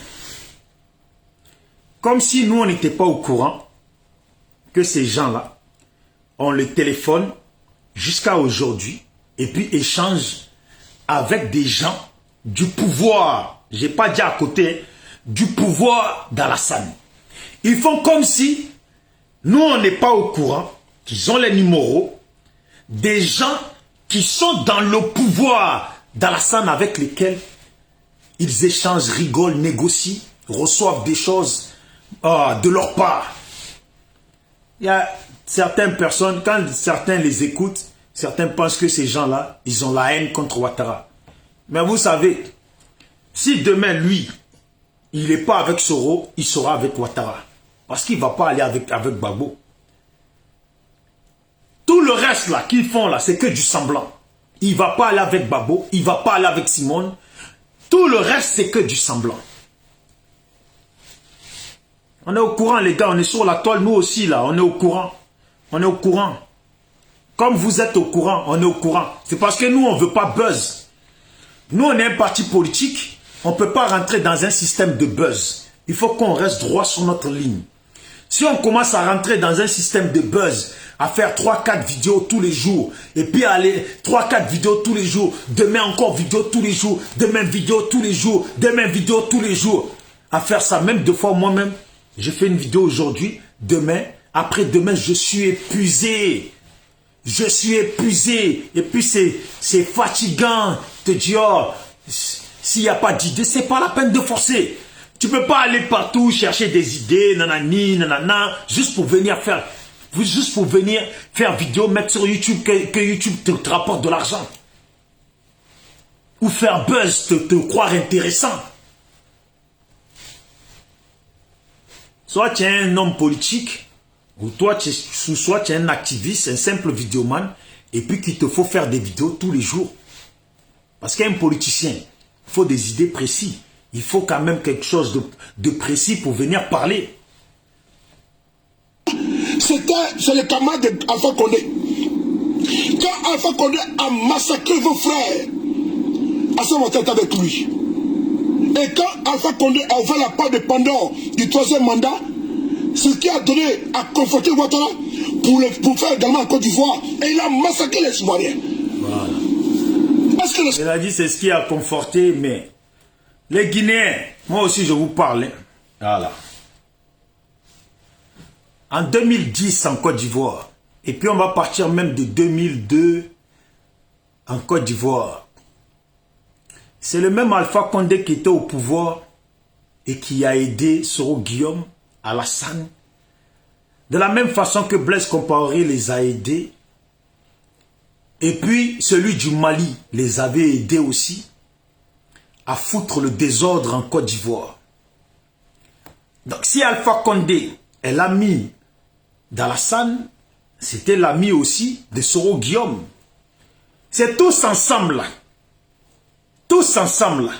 comme si nous, on n'était pas au courant que ces gens-là ont le téléphone jusqu'à aujourd'hui et puis échangent avec des gens du pouvoir, je n'ai pas dit à côté, du pouvoir d'Alassane. Ils font comme si nous, on n'est pas au courant qu'ils ont les numéros des gens qui sont dans le pouvoir d'Alassane avec lesquels ils échangent, rigolent, négocient, reçoivent des choses de leur part. Il y a certaines personnes, quand certains les écoutent, certains pensent que ces gens-là, ils ont la haine contre Ouattara. Mais vous savez, si demain, lui, il n'est pas avec Soro, il sera avec Ouattara. Parce qu'il ne va pas aller avec Gbagbo. Tout le reste là qu'ils font là, c'est que du semblant. Il ne va pas aller avec Gbagbo, il ne va pas aller avec Simone. Tout le reste, c'est que du semblant. On est au courant, les gars, on est sur la toile, nous aussi là, on est au courant. On est au courant. Comme vous êtes au courant, on est au courant. C'est parce que nous, on ne veut pas buzz. Nous, on est un parti politique, on ne peut pas rentrer dans un système de buzz. Il faut qu'on reste droit sur notre ligne. Si on commence à rentrer dans un système de buzz, à faire 3-4 vidéos tous les jours, et puis aller 3-4 vidéos tous les jours, demain encore vidéo tous les jours, demain vidéo tous les jours, demain vidéo tous les jours, à faire ça, même 2 fois moi-même, j'ai fait une vidéo aujourd'hui, demain, après-demain, je suis épuisé. Je suis épuisé. Et puis c'est fatigant. Te dire, oh, s'il n'y a pas d'idée, c'est pas la peine de forcer. Tu peux pas aller partout chercher des idées, nanani, nanana, juste pour venir faire vidéo, mettre sur YouTube, que YouTube te rapporte de l'argent. Ou faire buzz, te croire intéressant. Soit tu es un homme politique, ou soit tu es un activiste, un simple vidéoman, et puis qu'il te faut faire des vidéos tous les jours. Parce qu'un politicien, il faut des idées précises. Il faut quand même quelque chose de précis pour venir parler. C'est le camarade d'Alpha Condé. Quand Alpha Condé a massacré vos frères, Alassane Ouattara était avec lui. Et quand Alpha Condé a ouvert la porte de Pandore du 3e mandat, ce qui a donné à conforter Ouattara pour faire également en Côte d'Ivoire, et il a massacré les Ivoiriens. Voilà. Il a dit c'est ce qui a conforté, mais Les Guinéens, moi aussi je vous parle. Voilà. En 2010 en Côte d'Ivoire, et puis on va partir même de 2002 en Côte d'Ivoire. C'est le même Alpha Condé qui était au pouvoir et qui a aidé Soro Guillaume, Alassane. De la même façon que Blaise Compaoré les a aidés. Et puis celui du Mali les avait aidés aussi à foutre le désordre en Côte d'Ivoire. Donc si Alpha Condé est l'ami d'Alassane, c'était l'ami aussi de Soro Guillaume. C'est tous ensemble là. Tous ensemble là.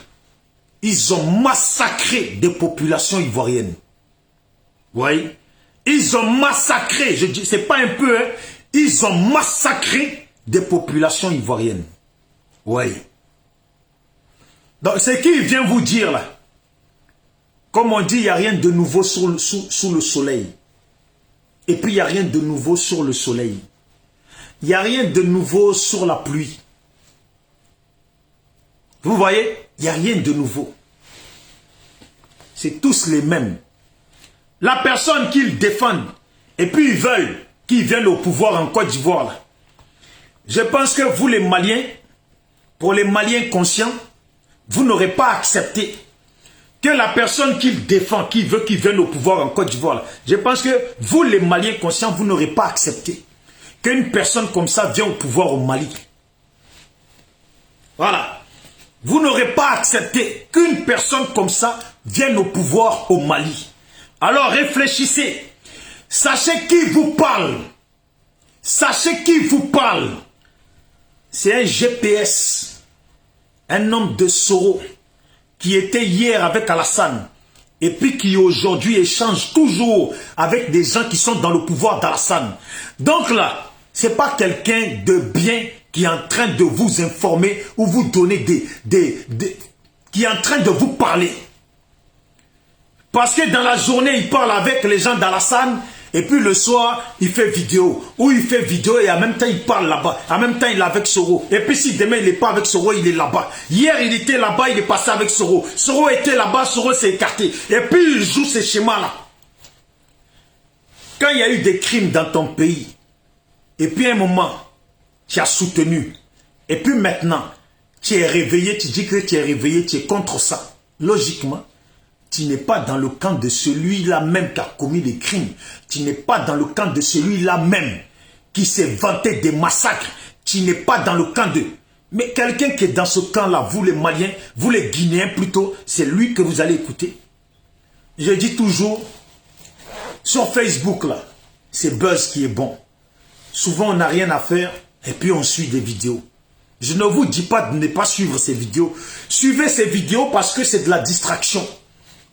Ils ont massacré des populations ivoiriennes. Vous voyez? Ils ont massacré, je dis, c'est pas un peu, hein, ils ont massacré des populations ivoiriennes. Vous voyez? Donc, c'est qui vient vous dire là? Comme on dit, il n'y a rien de nouveau sous le soleil. Et puis, il n'y a rien de nouveau sur le soleil. Il n'y a rien de nouveau sur la pluie. Vous voyez? Il n'y a rien de nouveau. C'est tous les mêmes. La personne qu'ils défendent, et puis ils veulent qu'ils viennent au pouvoir en Côte d'Ivoire. Je pense que vous les Maliens, pour les Maliens conscients, vous n'aurez pas accepté que la personne qu'ils défendent, qui veut qu'ils viennent au pouvoir en Côte d'Ivoire. Je pense que vous les Maliens conscients, vous n'aurez pas accepté qu'une personne comme ça vienne au pouvoir au Mali. Voilà. Vous n'aurez pas accepté qu'une personne comme ça vienne au pouvoir au Mali. Alors réfléchissez. Sachez qui vous parle. Sachez qui vous parle. C'est un GPS. Un homme de Soro qui était hier avec Alassane. Et puis qui aujourd'hui échange toujours avec des gens qui sont dans le pouvoir d'Alassane. Donc là, ce n'est pas quelqu'un de bien qui est en train de vous informer ou vous donner qui est en train de vous parler. Parce que dans la journée, il parle avec les gens d'Alassane et puis le soir, il fait vidéo. Ou il fait vidéo et en même temps, il parle là-bas. En même temps, il est avec Soro. Et puis si demain, il n'est pas avec Soro, il est là-bas. Hier, il était là-bas, il est passé avec Soro. Soro était là-bas, Soro s'est écarté. Et puis, il joue ces schémas-là. Quand il y a eu des crimes dans ton pays, et puis à un moment, tu as soutenu. Et puis maintenant, tu es réveillé, tu dis que tu es réveillé, tu es contre ça. Logiquement, tu n'es pas dans le camp de celui-là même qui a commis les crimes. Tu n'es pas dans le camp de celui-là même qui s'est vanté des massacres. Tu n'es pas dans le camp de... Mais quelqu'un qui est dans ce camp-là, vous les Maliens, vous les Guinéens plutôt, c'est lui que vous allez écouter. Je dis toujours, sur Facebook là, c'est Buzz qui est bon. Souvent on n'a rien à faire et puis on suit des vidéos. Je ne vous dis pas de ne pas suivre ces vidéos. Suivez ces vidéos parce que c'est de la distraction.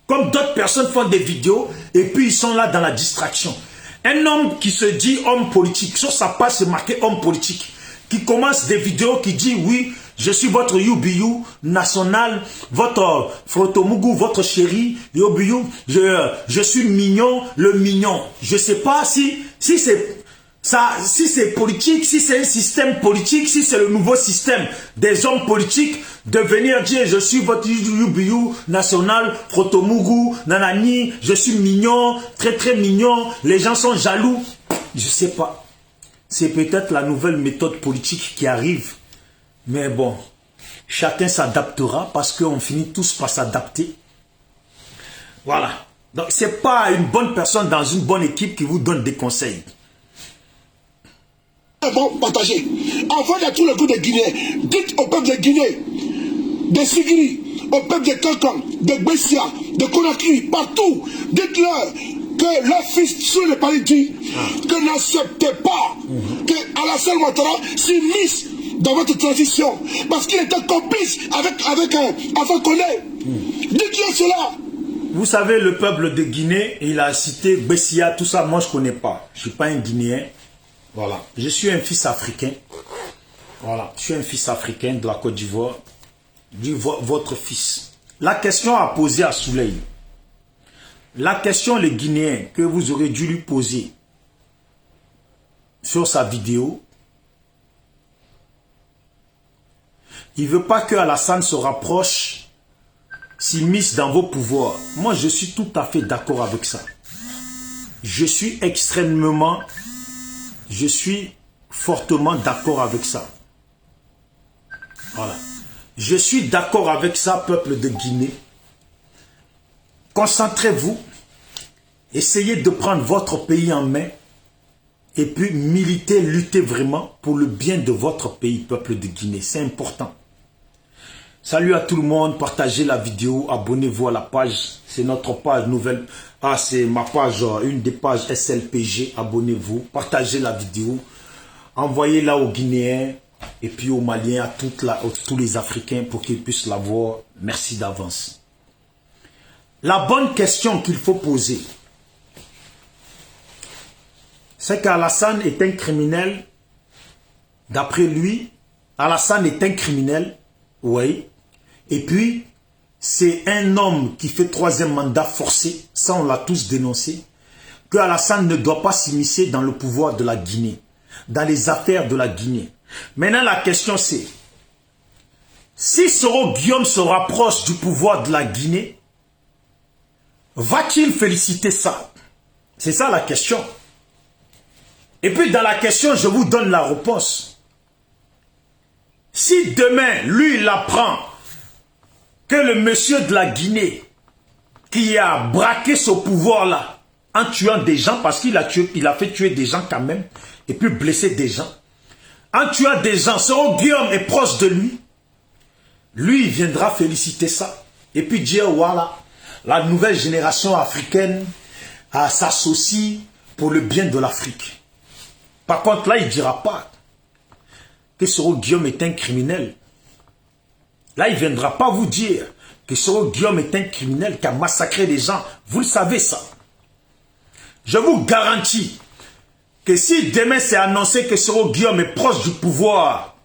Comme d'autres personnes font des vidéos et puis ils sont là dans la distraction. Un homme qui se dit homme politique, sur sa page c'est marqué homme politique, qui commence des vidéos qui dit oui, je suis votre Youbiou national, votre Frotomougou, votre chéri, Youbiou, je suis mignon, le mignon. Je ne sais pas si c'est... Ça, si c'est politique, si c'est un système politique, si c'est le nouveau système des hommes politiques, de venir dire je suis votre Youbiou national, Frotomougou, nanani, je suis mignon, très très mignon, les gens sont jaloux. Je sais pas. C'est peut-être la nouvelle méthode politique qui arrive. Mais bon, chacun s'adaptera parce qu'on finit tous par s'adapter. Voilà. Donc c'est pas une bonne personne dans une bonne équipe qui vous donne des conseils. Bon, partagez. Envoyez à tout le groupe de Guinée. Dites au peuple de Guinée, de Sigiri, au peuple de Kankan, de Bessia, de Conakry, partout. Dites-leur que leur fils sur le palais dit que n'acceptez pas que Alassane Ouattara s'immisce dans votre transition. Parce qu'il était complice avec Alpha Condé. Dites-leur cela. Vous savez, le peuple de Guinée, il a cité Bessia, tout ça, moi je ne connais pas. Je ne suis pas un Guinéen. Voilà, je suis un fils africain. Voilà, je suis un fils africain de la Côte d'Ivoire. Dit votre fils. La question à poser à Souley. La question, les Guinéens, que vous aurez dû lui poser sur sa vidéo. Il ne veut pas que Alassane se rapproche. s'immisce dans vos pouvoirs. Moi, je suis tout à fait d'accord avec ça. Je suis fortement d'accord avec ça. Voilà. Je suis d'accord avec ça, peuple de Guinée. Concentrez-vous. Essayez de prendre votre pays en main. Et puis militer, lutter vraiment pour le bien de votre pays, peuple de Guinée. C'est important. Salut à tout le monde. Partagez la vidéo. Abonnez-vous à la page. C'est notre page nouvelle. Ah, c'est ma page, une des pages SLPG. Abonnez-vous. Partagez la vidéo. Envoyez-la aux Guinéens et puis aux Maliens, à tous les Africains pour qu'ils puissent la voir. Merci d'avance. La bonne question qu'il faut poser, c'est qu'Alassane est un criminel. D'après lui, Alassane est un criminel. Oui. Et puis, c'est un homme qui fait 3e mandat forcé. Ça, on l'a tous dénoncé. Que Alassane ne doit pas s'immiscer dans le pouvoir de la Guinée. Dans les affaires de la Guinée. Maintenant, la question c'est, si Soro Guillaume se rapproche du pouvoir de la Guinée, va-t-il féliciter ça? C'est ça la question. Et puis dans la question, je vous donne la réponse. Si demain, lui, il apprend que le monsieur de la Guinée, qui a braqué ce pouvoir-là, en tuant des gens, parce qu'il a fait tuer des gens quand même, et puis blesser des gens, en tuant des gens, Soro Guillaume est proche de lui, lui, il viendra féliciter ça, et puis dire, voilà, la nouvelle génération africaine s'associe pour le bien de l'Afrique. Par contre, là, il ne dira pas que Soro Guillaume est un criminel. Là, il ne viendra pas vous dire que Soro Guillaume est un criminel qui a massacré des gens. Vous le savez ça. Je vous garantis que si demain c'est annoncé que Soro Guillaume est proche du pouvoir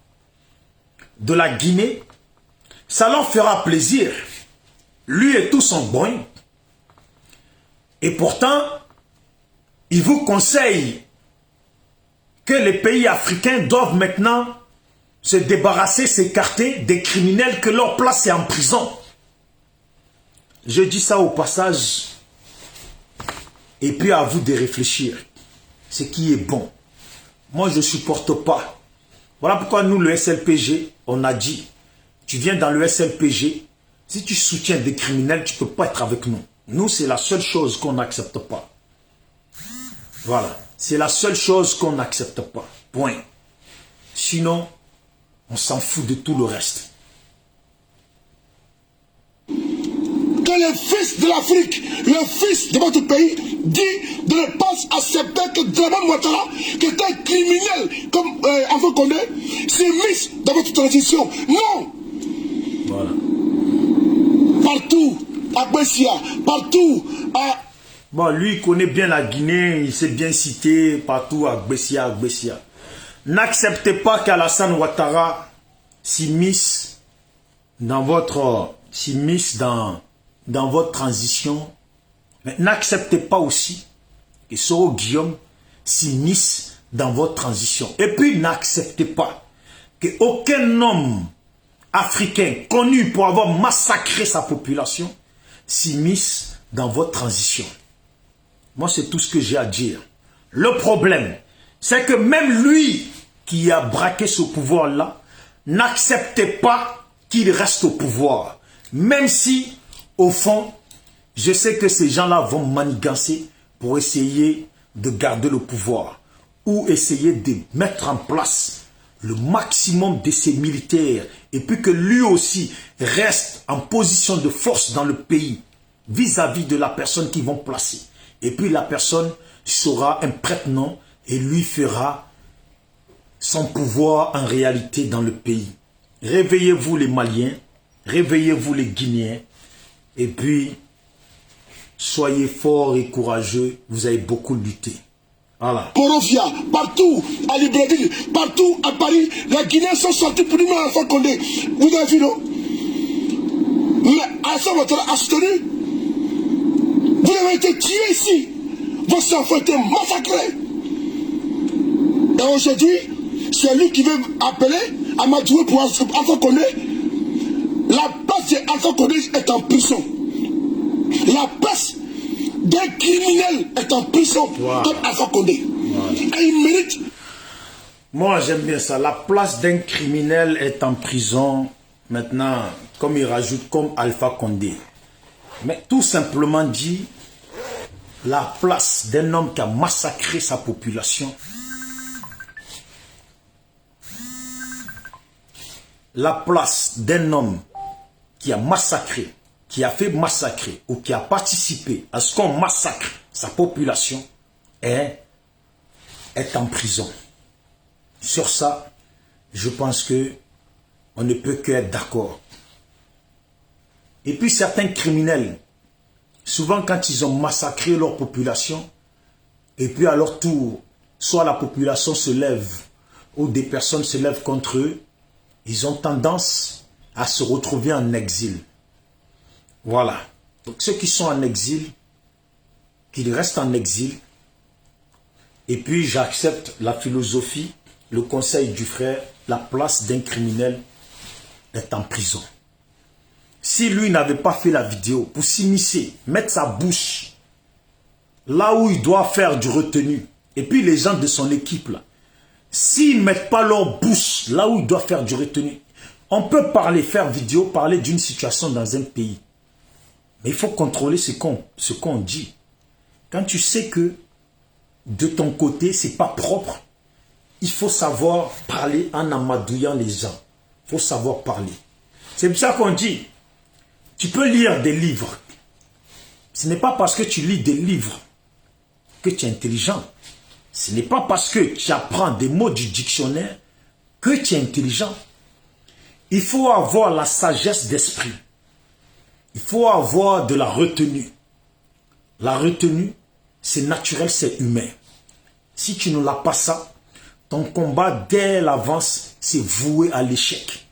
de la Guinée, ça leur fera plaisir. Lui et tout son boing. Et pourtant, il vous conseille que les pays africains doivent maintenant se débarrasser, s'écarter des criminels que leur place est en prison. Je dis ça au passage. Et puis à vous de réfléchir. Ce qui est bon. Moi, je ne supporte pas. Voilà pourquoi nous, le SLPG, on a dit, tu viens dans le SLPG, si tu soutiens des criminels, tu ne peux pas être avec nous. Nous, c'est la seule chose qu'on n'accepte pas. Voilà. C'est la seule chose qu'on n'accepte pas. Point. Sinon, on s'en fout de tout le reste. Que le fils de l'Afrique, le fils de votre pays, dit de ne pas accepter que Dramane Ouattara, qui est un criminel comme Alpha Condé, s'immisce dans votre transition. Non. Voilà. Partout, à Bessia, partout, à... Bon, lui, il connaît bien la Guinée, il s'est bien cité partout à Bessia, N'acceptez pas qu'Alassane Ouattara s'immisce dans votre transition. Mais n'acceptez pas aussi que Soro Guillaume s'immisce dans votre transition. Et puis n'acceptez pas qu'aucun homme africain connu pour avoir massacré sa population s'immisce dans votre transition. Moi, c'est tout ce que j'ai à dire. Le problème, c'est que même lui qui a braqué ce pouvoir-là, n'acceptait pas qu'il reste au pouvoir. Même si, au fond, je sais que ces gens-là vont manigancer pour essayer de garder le pouvoir ou essayer de mettre en place le maximum de ses militaires et puis que lui aussi reste en position de force dans le pays vis-à-vis de la personne qu'ils vont placer. Et puis la personne sera un prête-nom et lui fera son pouvoir en réalité dans le pays. Réveillez-vous les Maliens, réveillez-vous les Guinéens et puis soyez forts et courageux, vous avez beaucoup lutté. Voilà. Porofia, partout, à Libreville, partout à Paris, les Guinéens sont sortis pour nous Alpha Condé. Vous avez vu, non? Mais Alassane Ouattara a soutenu. Vous avez été tués ici. Vos enfants ont été massacrés. Et aujourd'hui, c'est lui qui veut appeler Amadoué pour Alpha Condé. La place d'Alpha Condé est en prison. La place d'un criminel est en prison comme Alpha Condé. Et il mérite. Moi, j'aime bien ça. La place d'un criminel est en prison. Maintenant, comme il rajoute, comme Alpha Condé. Mais tout simplement dit, la place d'un homme qui a massacré sa population. La place d'un homme qui a massacré, qui a fait massacrer ou qui a participé à ce qu'on massacre sa population est en prison. Sur ça, je pense que on ne peut qu'être d'accord. Et puis certains criminels, souvent quand ils ont massacré leur population, et puis à leur tour, soit la population se lève, ou des personnes se lèvent contre eux, ils ont tendance à se retrouver en exil. Voilà. Donc ceux qui sont en exil, qu'ils restent en exil, et puis j'accepte la philosophie, le conseil du frère, la place d'un criminel est en prison. Si lui n'avait pas fait la vidéo pour s'immiscer, mettre sa bouche là où il doit faire du retenu, et puis les gens de son équipe là, s'ils ne mettent pas leur bouche là où ils doivent faire du retenu, on peut parler, faire vidéo, parler d'une situation dans un pays. Mais il faut contrôler ce qu'on dit. Quand tu sais que de ton côté, ce n'est pas propre, il faut savoir parler en amadouillant les gens. Il faut savoir parler. C'est pour ça qu'on dit, tu peux lire des livres. Ce n'est pas parce que tu lis des livres que tu es intelligent. Ce n'est pas parce que tu apprends des mots du dictionnaire que tu es intelligent. Il faut avoir la sagesse d'esprit. Il faut avoir de la retenue. La retenue, c'est naturel, c'est humain. Si tu ne l'as pas ça, ton combat dès l'avance, c'est voué à l'échec.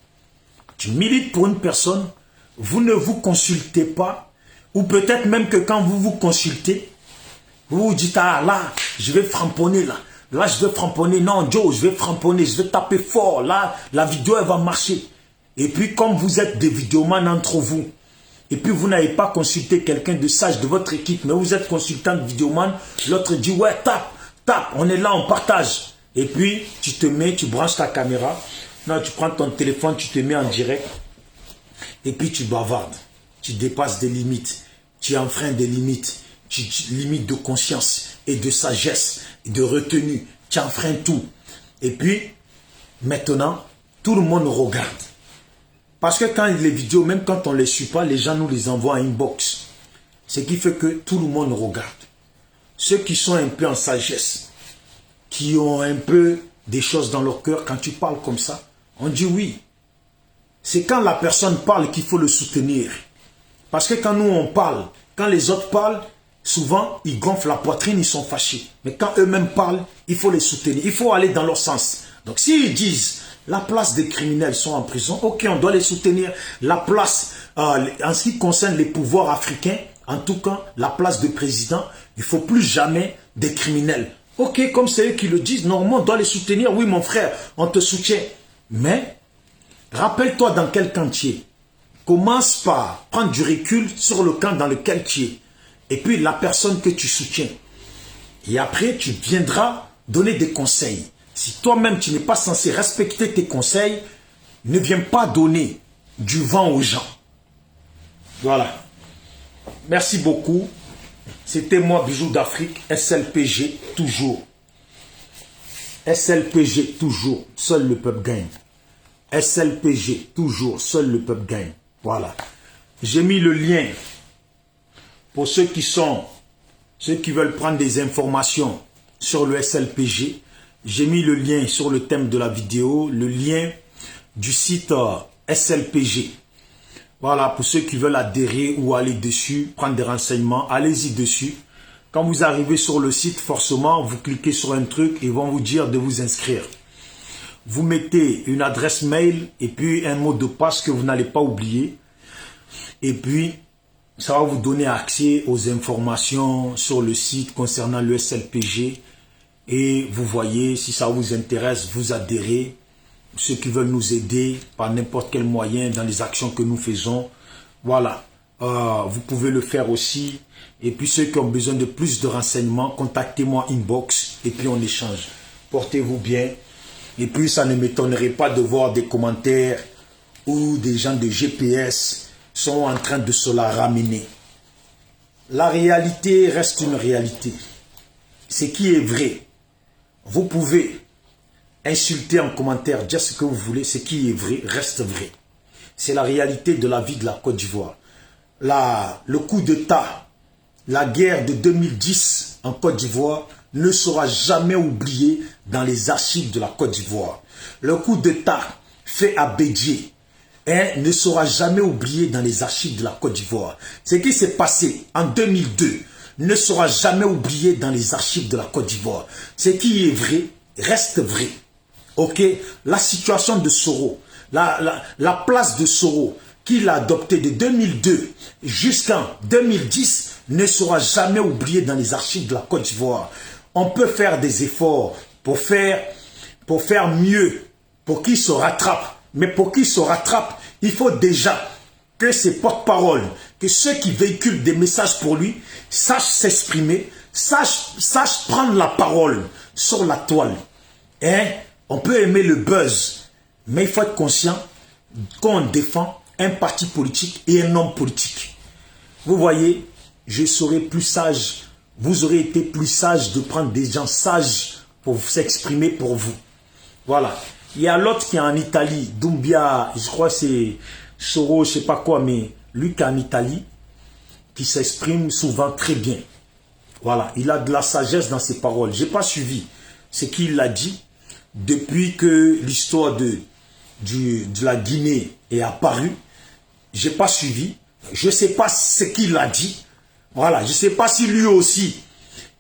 Tu milites pour une personne, vous ne vous consultez pas, ou peut-être même que quand vous vous consultez, vous vous dites, ah là, je vais framponner là. Là, je vais framponner. Non, Joe, je vais framponner, je vais taper fort. Là, la vidéo, elle va marcher. Et puis, comme vous êtes des vidéomans entre vous, et puis vous n'avez pas consulté quelqu'un de sage de votre équipe, mais vous êtes consultant de vidéoman, l'autre dit, ouais, tape, on est là, on partage. Et puis, tu te mets, tu branches ta caméra. Non, tu prends ton téléphone, tu te mets en direct. Et puis, tu bavardes. Tu dépasses des limites. Tu enfreins des limites. Tu limites de conscience et de sagesse et de retenue. Tu enfreins tout. Et puis, maintenant, tout le monde regarde. Parce que quand les vidéos, même quand on ne les suit pas, les gens nous les envoient en inbox. Ce qui fait que tout le monde regarde. Ceux qui sont un peu en sagesse, qui ont un peu des choses dans leur cœur, quand tu parles comme ça, on dit oui. C'est quand la personne parle qu'il faut le soutenir. Parce que quand nous on parle, quand les autres parlent, souvent ils gonflent la poitrine, ils sont fâchés. Mais quand eux-mêmes parlent, il faut les soutenir. Il faut aller dans leur sens. Donc s'ils disent, la place des criminels sont en prison, ok, on doit les soutenir. La place, en ce qui concerne les pouvoirs africains, en tout cas, la place de président, il ne faut plus jamais des criminels. Ok, comme c'est eux qui le disent, normalement, on doit les soutenir. Oui, mon frère, on te soutient. Mais, rappelle-toi dans quel camp tu es. Commence par prendre du recul sur le camp dans lequel tu es. Et puis, la personne que tu soutiens. Et après, tu viendras donner des conseils. Si toi-même, tu n'es pas censé respecter tes conseils, ne viens pas donner du vent aux gens. Voilà. Merci beaucoup. C'était moi, Bijou d'Afrique, SLPG, toujours. SLPG, toujours. Seul le peuple gagne. SLPG, toujours. Seul le peuple gagne. Voilà. J'ai mis le lien pour ceux qui veulent prendre des informations sur le SLPG. J'ai mis le lien sur le thème de la vidéo, le lien du site SLPG. Voilà, pour ceux qui veulent adhérer ou aller dessus, prendre des renseignements, allez-y dessus. Quand vous arrivez sur le site, forcément, vous cliquez sur un truc et ils vont vous dire de vous inscrire. Vous mettez une adresse mail et puis un mot de passe que vous n'allez pas oublier. Et puis, ça va vous donner accès aux informations sur le site concernant le SLPG. Et vous voyez, si ça vous intéresse, vous adhérez. ceux qui veulent nous aider par n'importe quel moyen dans les actions que nous faisons. Voilà, vous pouvez le faire aussi. Et puis ceux qui ont besoin de plus de renseignements, contactez-moi inbox et puis on échange. Portez-vous bien. Et puis ça ne m'étonnerait pas de voir des commentaires où des gens de GPS sont en train de se la ramener. La réalité reste une réalité. Ce qui est vrai, vous pouvez insulter en commentaire, dire ce que vous voulez, ce qui est vrai reste vrai. C'est la réalité de la vie de la Côte d'Ivoire. Le coup d'État, la guerre de 2010 en Côte d'Ivoire ne sera jamais oublié dans les archives de la Côte d'Ivoire. Le coup d'État fait à Bédié ne sera jamais oublié dans les archives de la Côte d'Ivoire. Ce qui s'est passé en 2002 ne sera jamais oublié dans les archives de la Côte d'Ivoire. Ce qui est vrai reste vrai. Ok, la situation de Soro, la place de Soro qu'il a adoptée de 2002 jusqu'en 2010 ne sera jamais oublié dans les archives de la Côte d'Ivoire. On peut faire des efforts pour faire mieux, pour qu'il se rattrape. Mais pour qu'il se rattrape, il faut déjà que ses porte-paroles, que ceux qui véhiculent des messages pour lui, sachent s'exprimer, sachent prendre la parole sur la toile. On peut aimer le buzz, mais il faut être conscient qu'on défend un parti politique et un homme politique. Vous voyez, je serai plus sage, vous aurez été plus sage de prendre des gens sages pour s'exprimer pour vous. Voilà. Il y a l'autre qui est en Italie, Doumbia, je crois que c'est Soro, je ne sais pas quoi, mais lui qui est en Italie, qui s'exprime souvent très bien. Voilà, il a de la sagesse dans ses paroles. Je n'ai pas suivi ce qu'il a dit depuis que l'histoire de la Guinée est apparue. Je n'ai pas suivi. Je ne sais pas ce qu'il a dit. Voilà, je ne sais pas si lui aussi,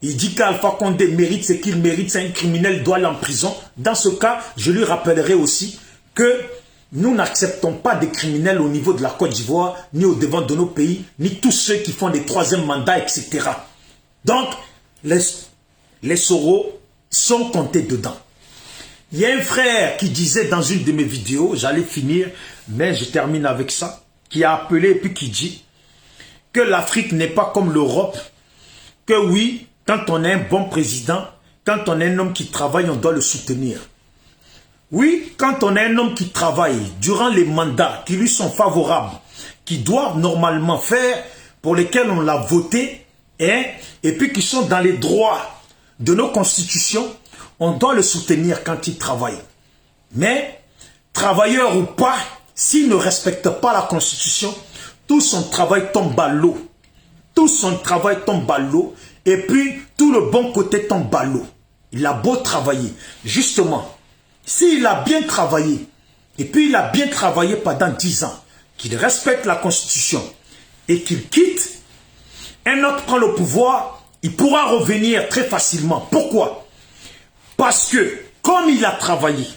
il dit qu'Alpha Condé mérite ce qu'il mérite, c'est un criminel, doit aller en prison. Dans ce cas, je lui rappellerai aussi que nous n'acceptons pas des criminels au niveau de la Côte d'Ivoire, ni au devant de nos pays, ni tous ceux qui font des troisièmes mandats, etc. Donc, les Soro sont comptés dedans. Il y a un frère qui disait dans une de mes vidéos, j'allais finir, mais je termine avec ça, qui a appelé et puis qui dit que l'Afrique n'est pas comme l'Europe, que oui, quand on est un bon président, quand on est un homme qui travaille, on doit le soutenir. Oui, quand on est un homme qui travaille durant les mandats qui lui sont favorables, qui doivent normalement faire, pour lesquels on l'a voté, et puis qui sont dans les droits de nos constitutions, on doit le soutenir quand il travaille. Mais, travailleur ou pas, s'il ne respecte pas la constitution, tout son travail tombe à l'eau. Tout son travail tombe à l'eau. Et puis, tout le bon côté tombe à l'eau. Il a beau travailler. Justement, s'il a bien travaillé, et puis il a bien travaillé pendant 10 ans, qu'il respecte la Constitution, et qu'il quitte, un autre prend le pouvoir, il pourra revenir très facilement. Pourquoi? Parce que, comme il a travaillé,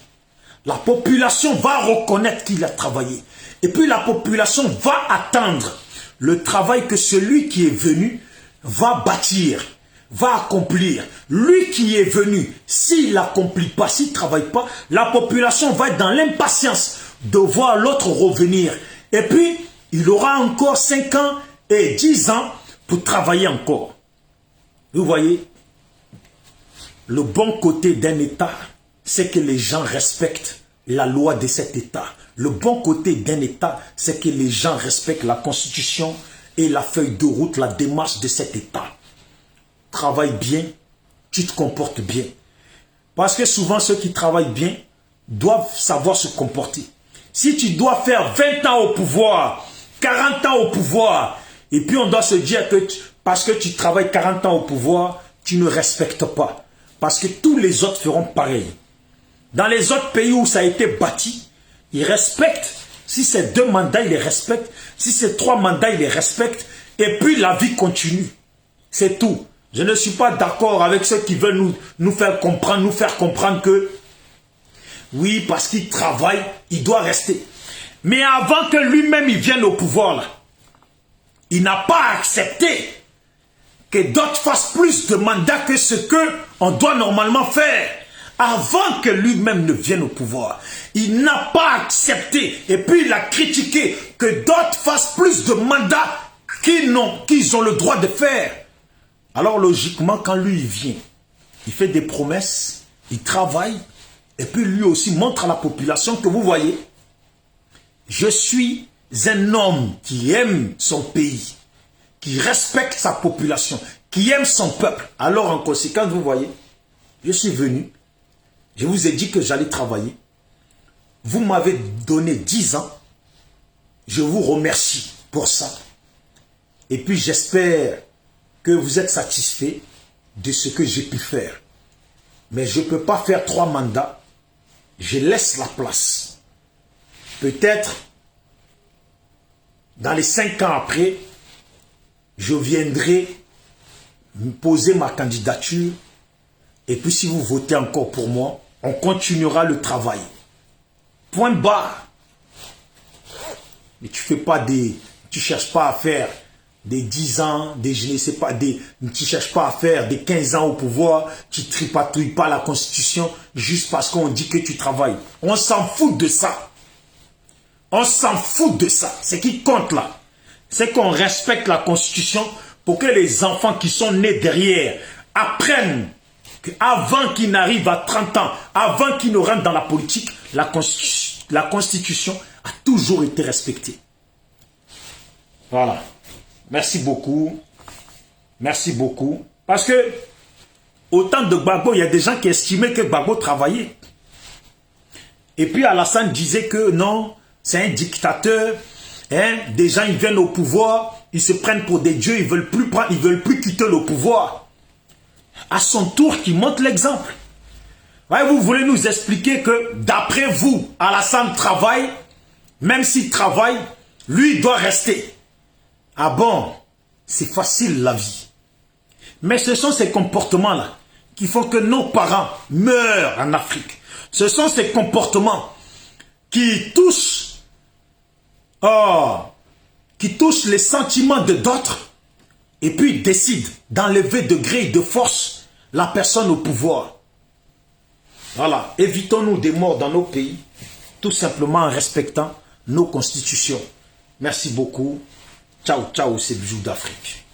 la population va reconnaître qu'il a travaillé. Et puis la population va attendre le travail que celui qui est venu va bâtir, va accomplir. Lui qui est venu, s'il n'accomplit pas, s'il ne travaille pas, la population va être dans l'impatience de voir l'autre revenir. Et puis, il aura encore 5 ans et 10 ans pour travailler encore. Vous voyez, le bon côté d'un État, c'est que les gens respectent la loi de cet État. Le bon côté d'un État, c'est que les gens respectent la Constitution et la feuille de route, la démarche de cet État. Travaille bien, tu te comportes bien. Parce que souvent, ceux qui travaillent bien doivent savoir se comporter. Si tu dois faire 20 ans au pouvoir, 40 ans au pouvoir, et puis on doit se dire que parce que tu travailles 40 ans au pouvoir, tu ne respectes pas. Parce que tous les autres feront pareil. Dans les autres pays où ça a été bâti, ils respectent. Si c'est 2 mandats, ils les respectent. Si c'est 3 mandats, ils les respectent. Et puis la vie continue. C'est tout. Je ne suis pas d'accord avec ceux qui veulent nous faire comprendre que oui, parce qu'il travaille, il doit rester. Mais avant que lui-même il vienne au pouvoir, là, il n'a pas accepté que d'autres fassent plus de mandats que ce qu'on doit normalement faire. avant que lui-même ne vienne au pouvoir. Il n'a pas accepté, et puis il a critiqué que d'autres fassent plus de mandats qu'ils ont le droit de faire. Alors logiquement, quand lui il vient, il fait des promesses, il travaille, et puis lui aussi montre à la population que vous voyez, je suis un homme qui aime son pays, qui respecte sa population, qui aime son peuple. Alors en conséquence, vous voyez, je suis venu, je vous ai dit que j'allais travailler. Vous m'avez donné 10 ans. Je vous remercie pour ça. Et puis j'espère que vous êtes satisfait de ce que j'ai pu faire. Mais je ne peux pas faire 3 mandats. Je laisse la place. Peut-être, dans les 5 ans après, je viendrai me poser ma candidature. Et puis si vous votez encore pour moi, on continuera le travail. Point barre. Mais tu cherches pas à faire des 10 ans, je ne sais pas, tu cherches pas à faire des 15 ans au pouvoir, tu tripatouilles pas la Constitution juste parce qu'on dit que tu travailles. On s'en fout de ça. On s'en fout de ça. Ce qui compte là, c'est qu'on respecte la Constitution pour que les enfants qui sont nés derrière apprennent qu'avant qu'ils n'arrivent à 30 ans, avant qu'ils ne rentrent dans la politique, la Constitution a toujours été respectée. Voilà. Merci beaucoup. Merci beaucoup. Parce que, au temps de Gbagbo, il y a des gens qui estimaient que Gbagbo travaillait. Et puis Alassane disait que non, c'est un dictateur. Hein? Des gens, ils viennent au pouvoir, ils se prennent pour des dieux, ils veulent plus quitter le pouvoir. À son tour, qui montre l'exemple. Ouais, vous voulez nous expliquer que, d'après vous, Alassane travaille, même s'il travaille, lui, il doit rester. Ah bon, c'est facile la vie. Mais ce sont ces comportements-là qui font que nos parents meurent en Afrique. Ce sont ces comportements qui touchent les sentiments de d'autres et puis décident d'enlever de gré et de force la personne au pouvoir. Voilà, évitons-nous des morts dans nos pays, tout simplement en respectant nos constitutions. Merci beaucoup. Ciao, ciao, c'est Bijou d'Afrique.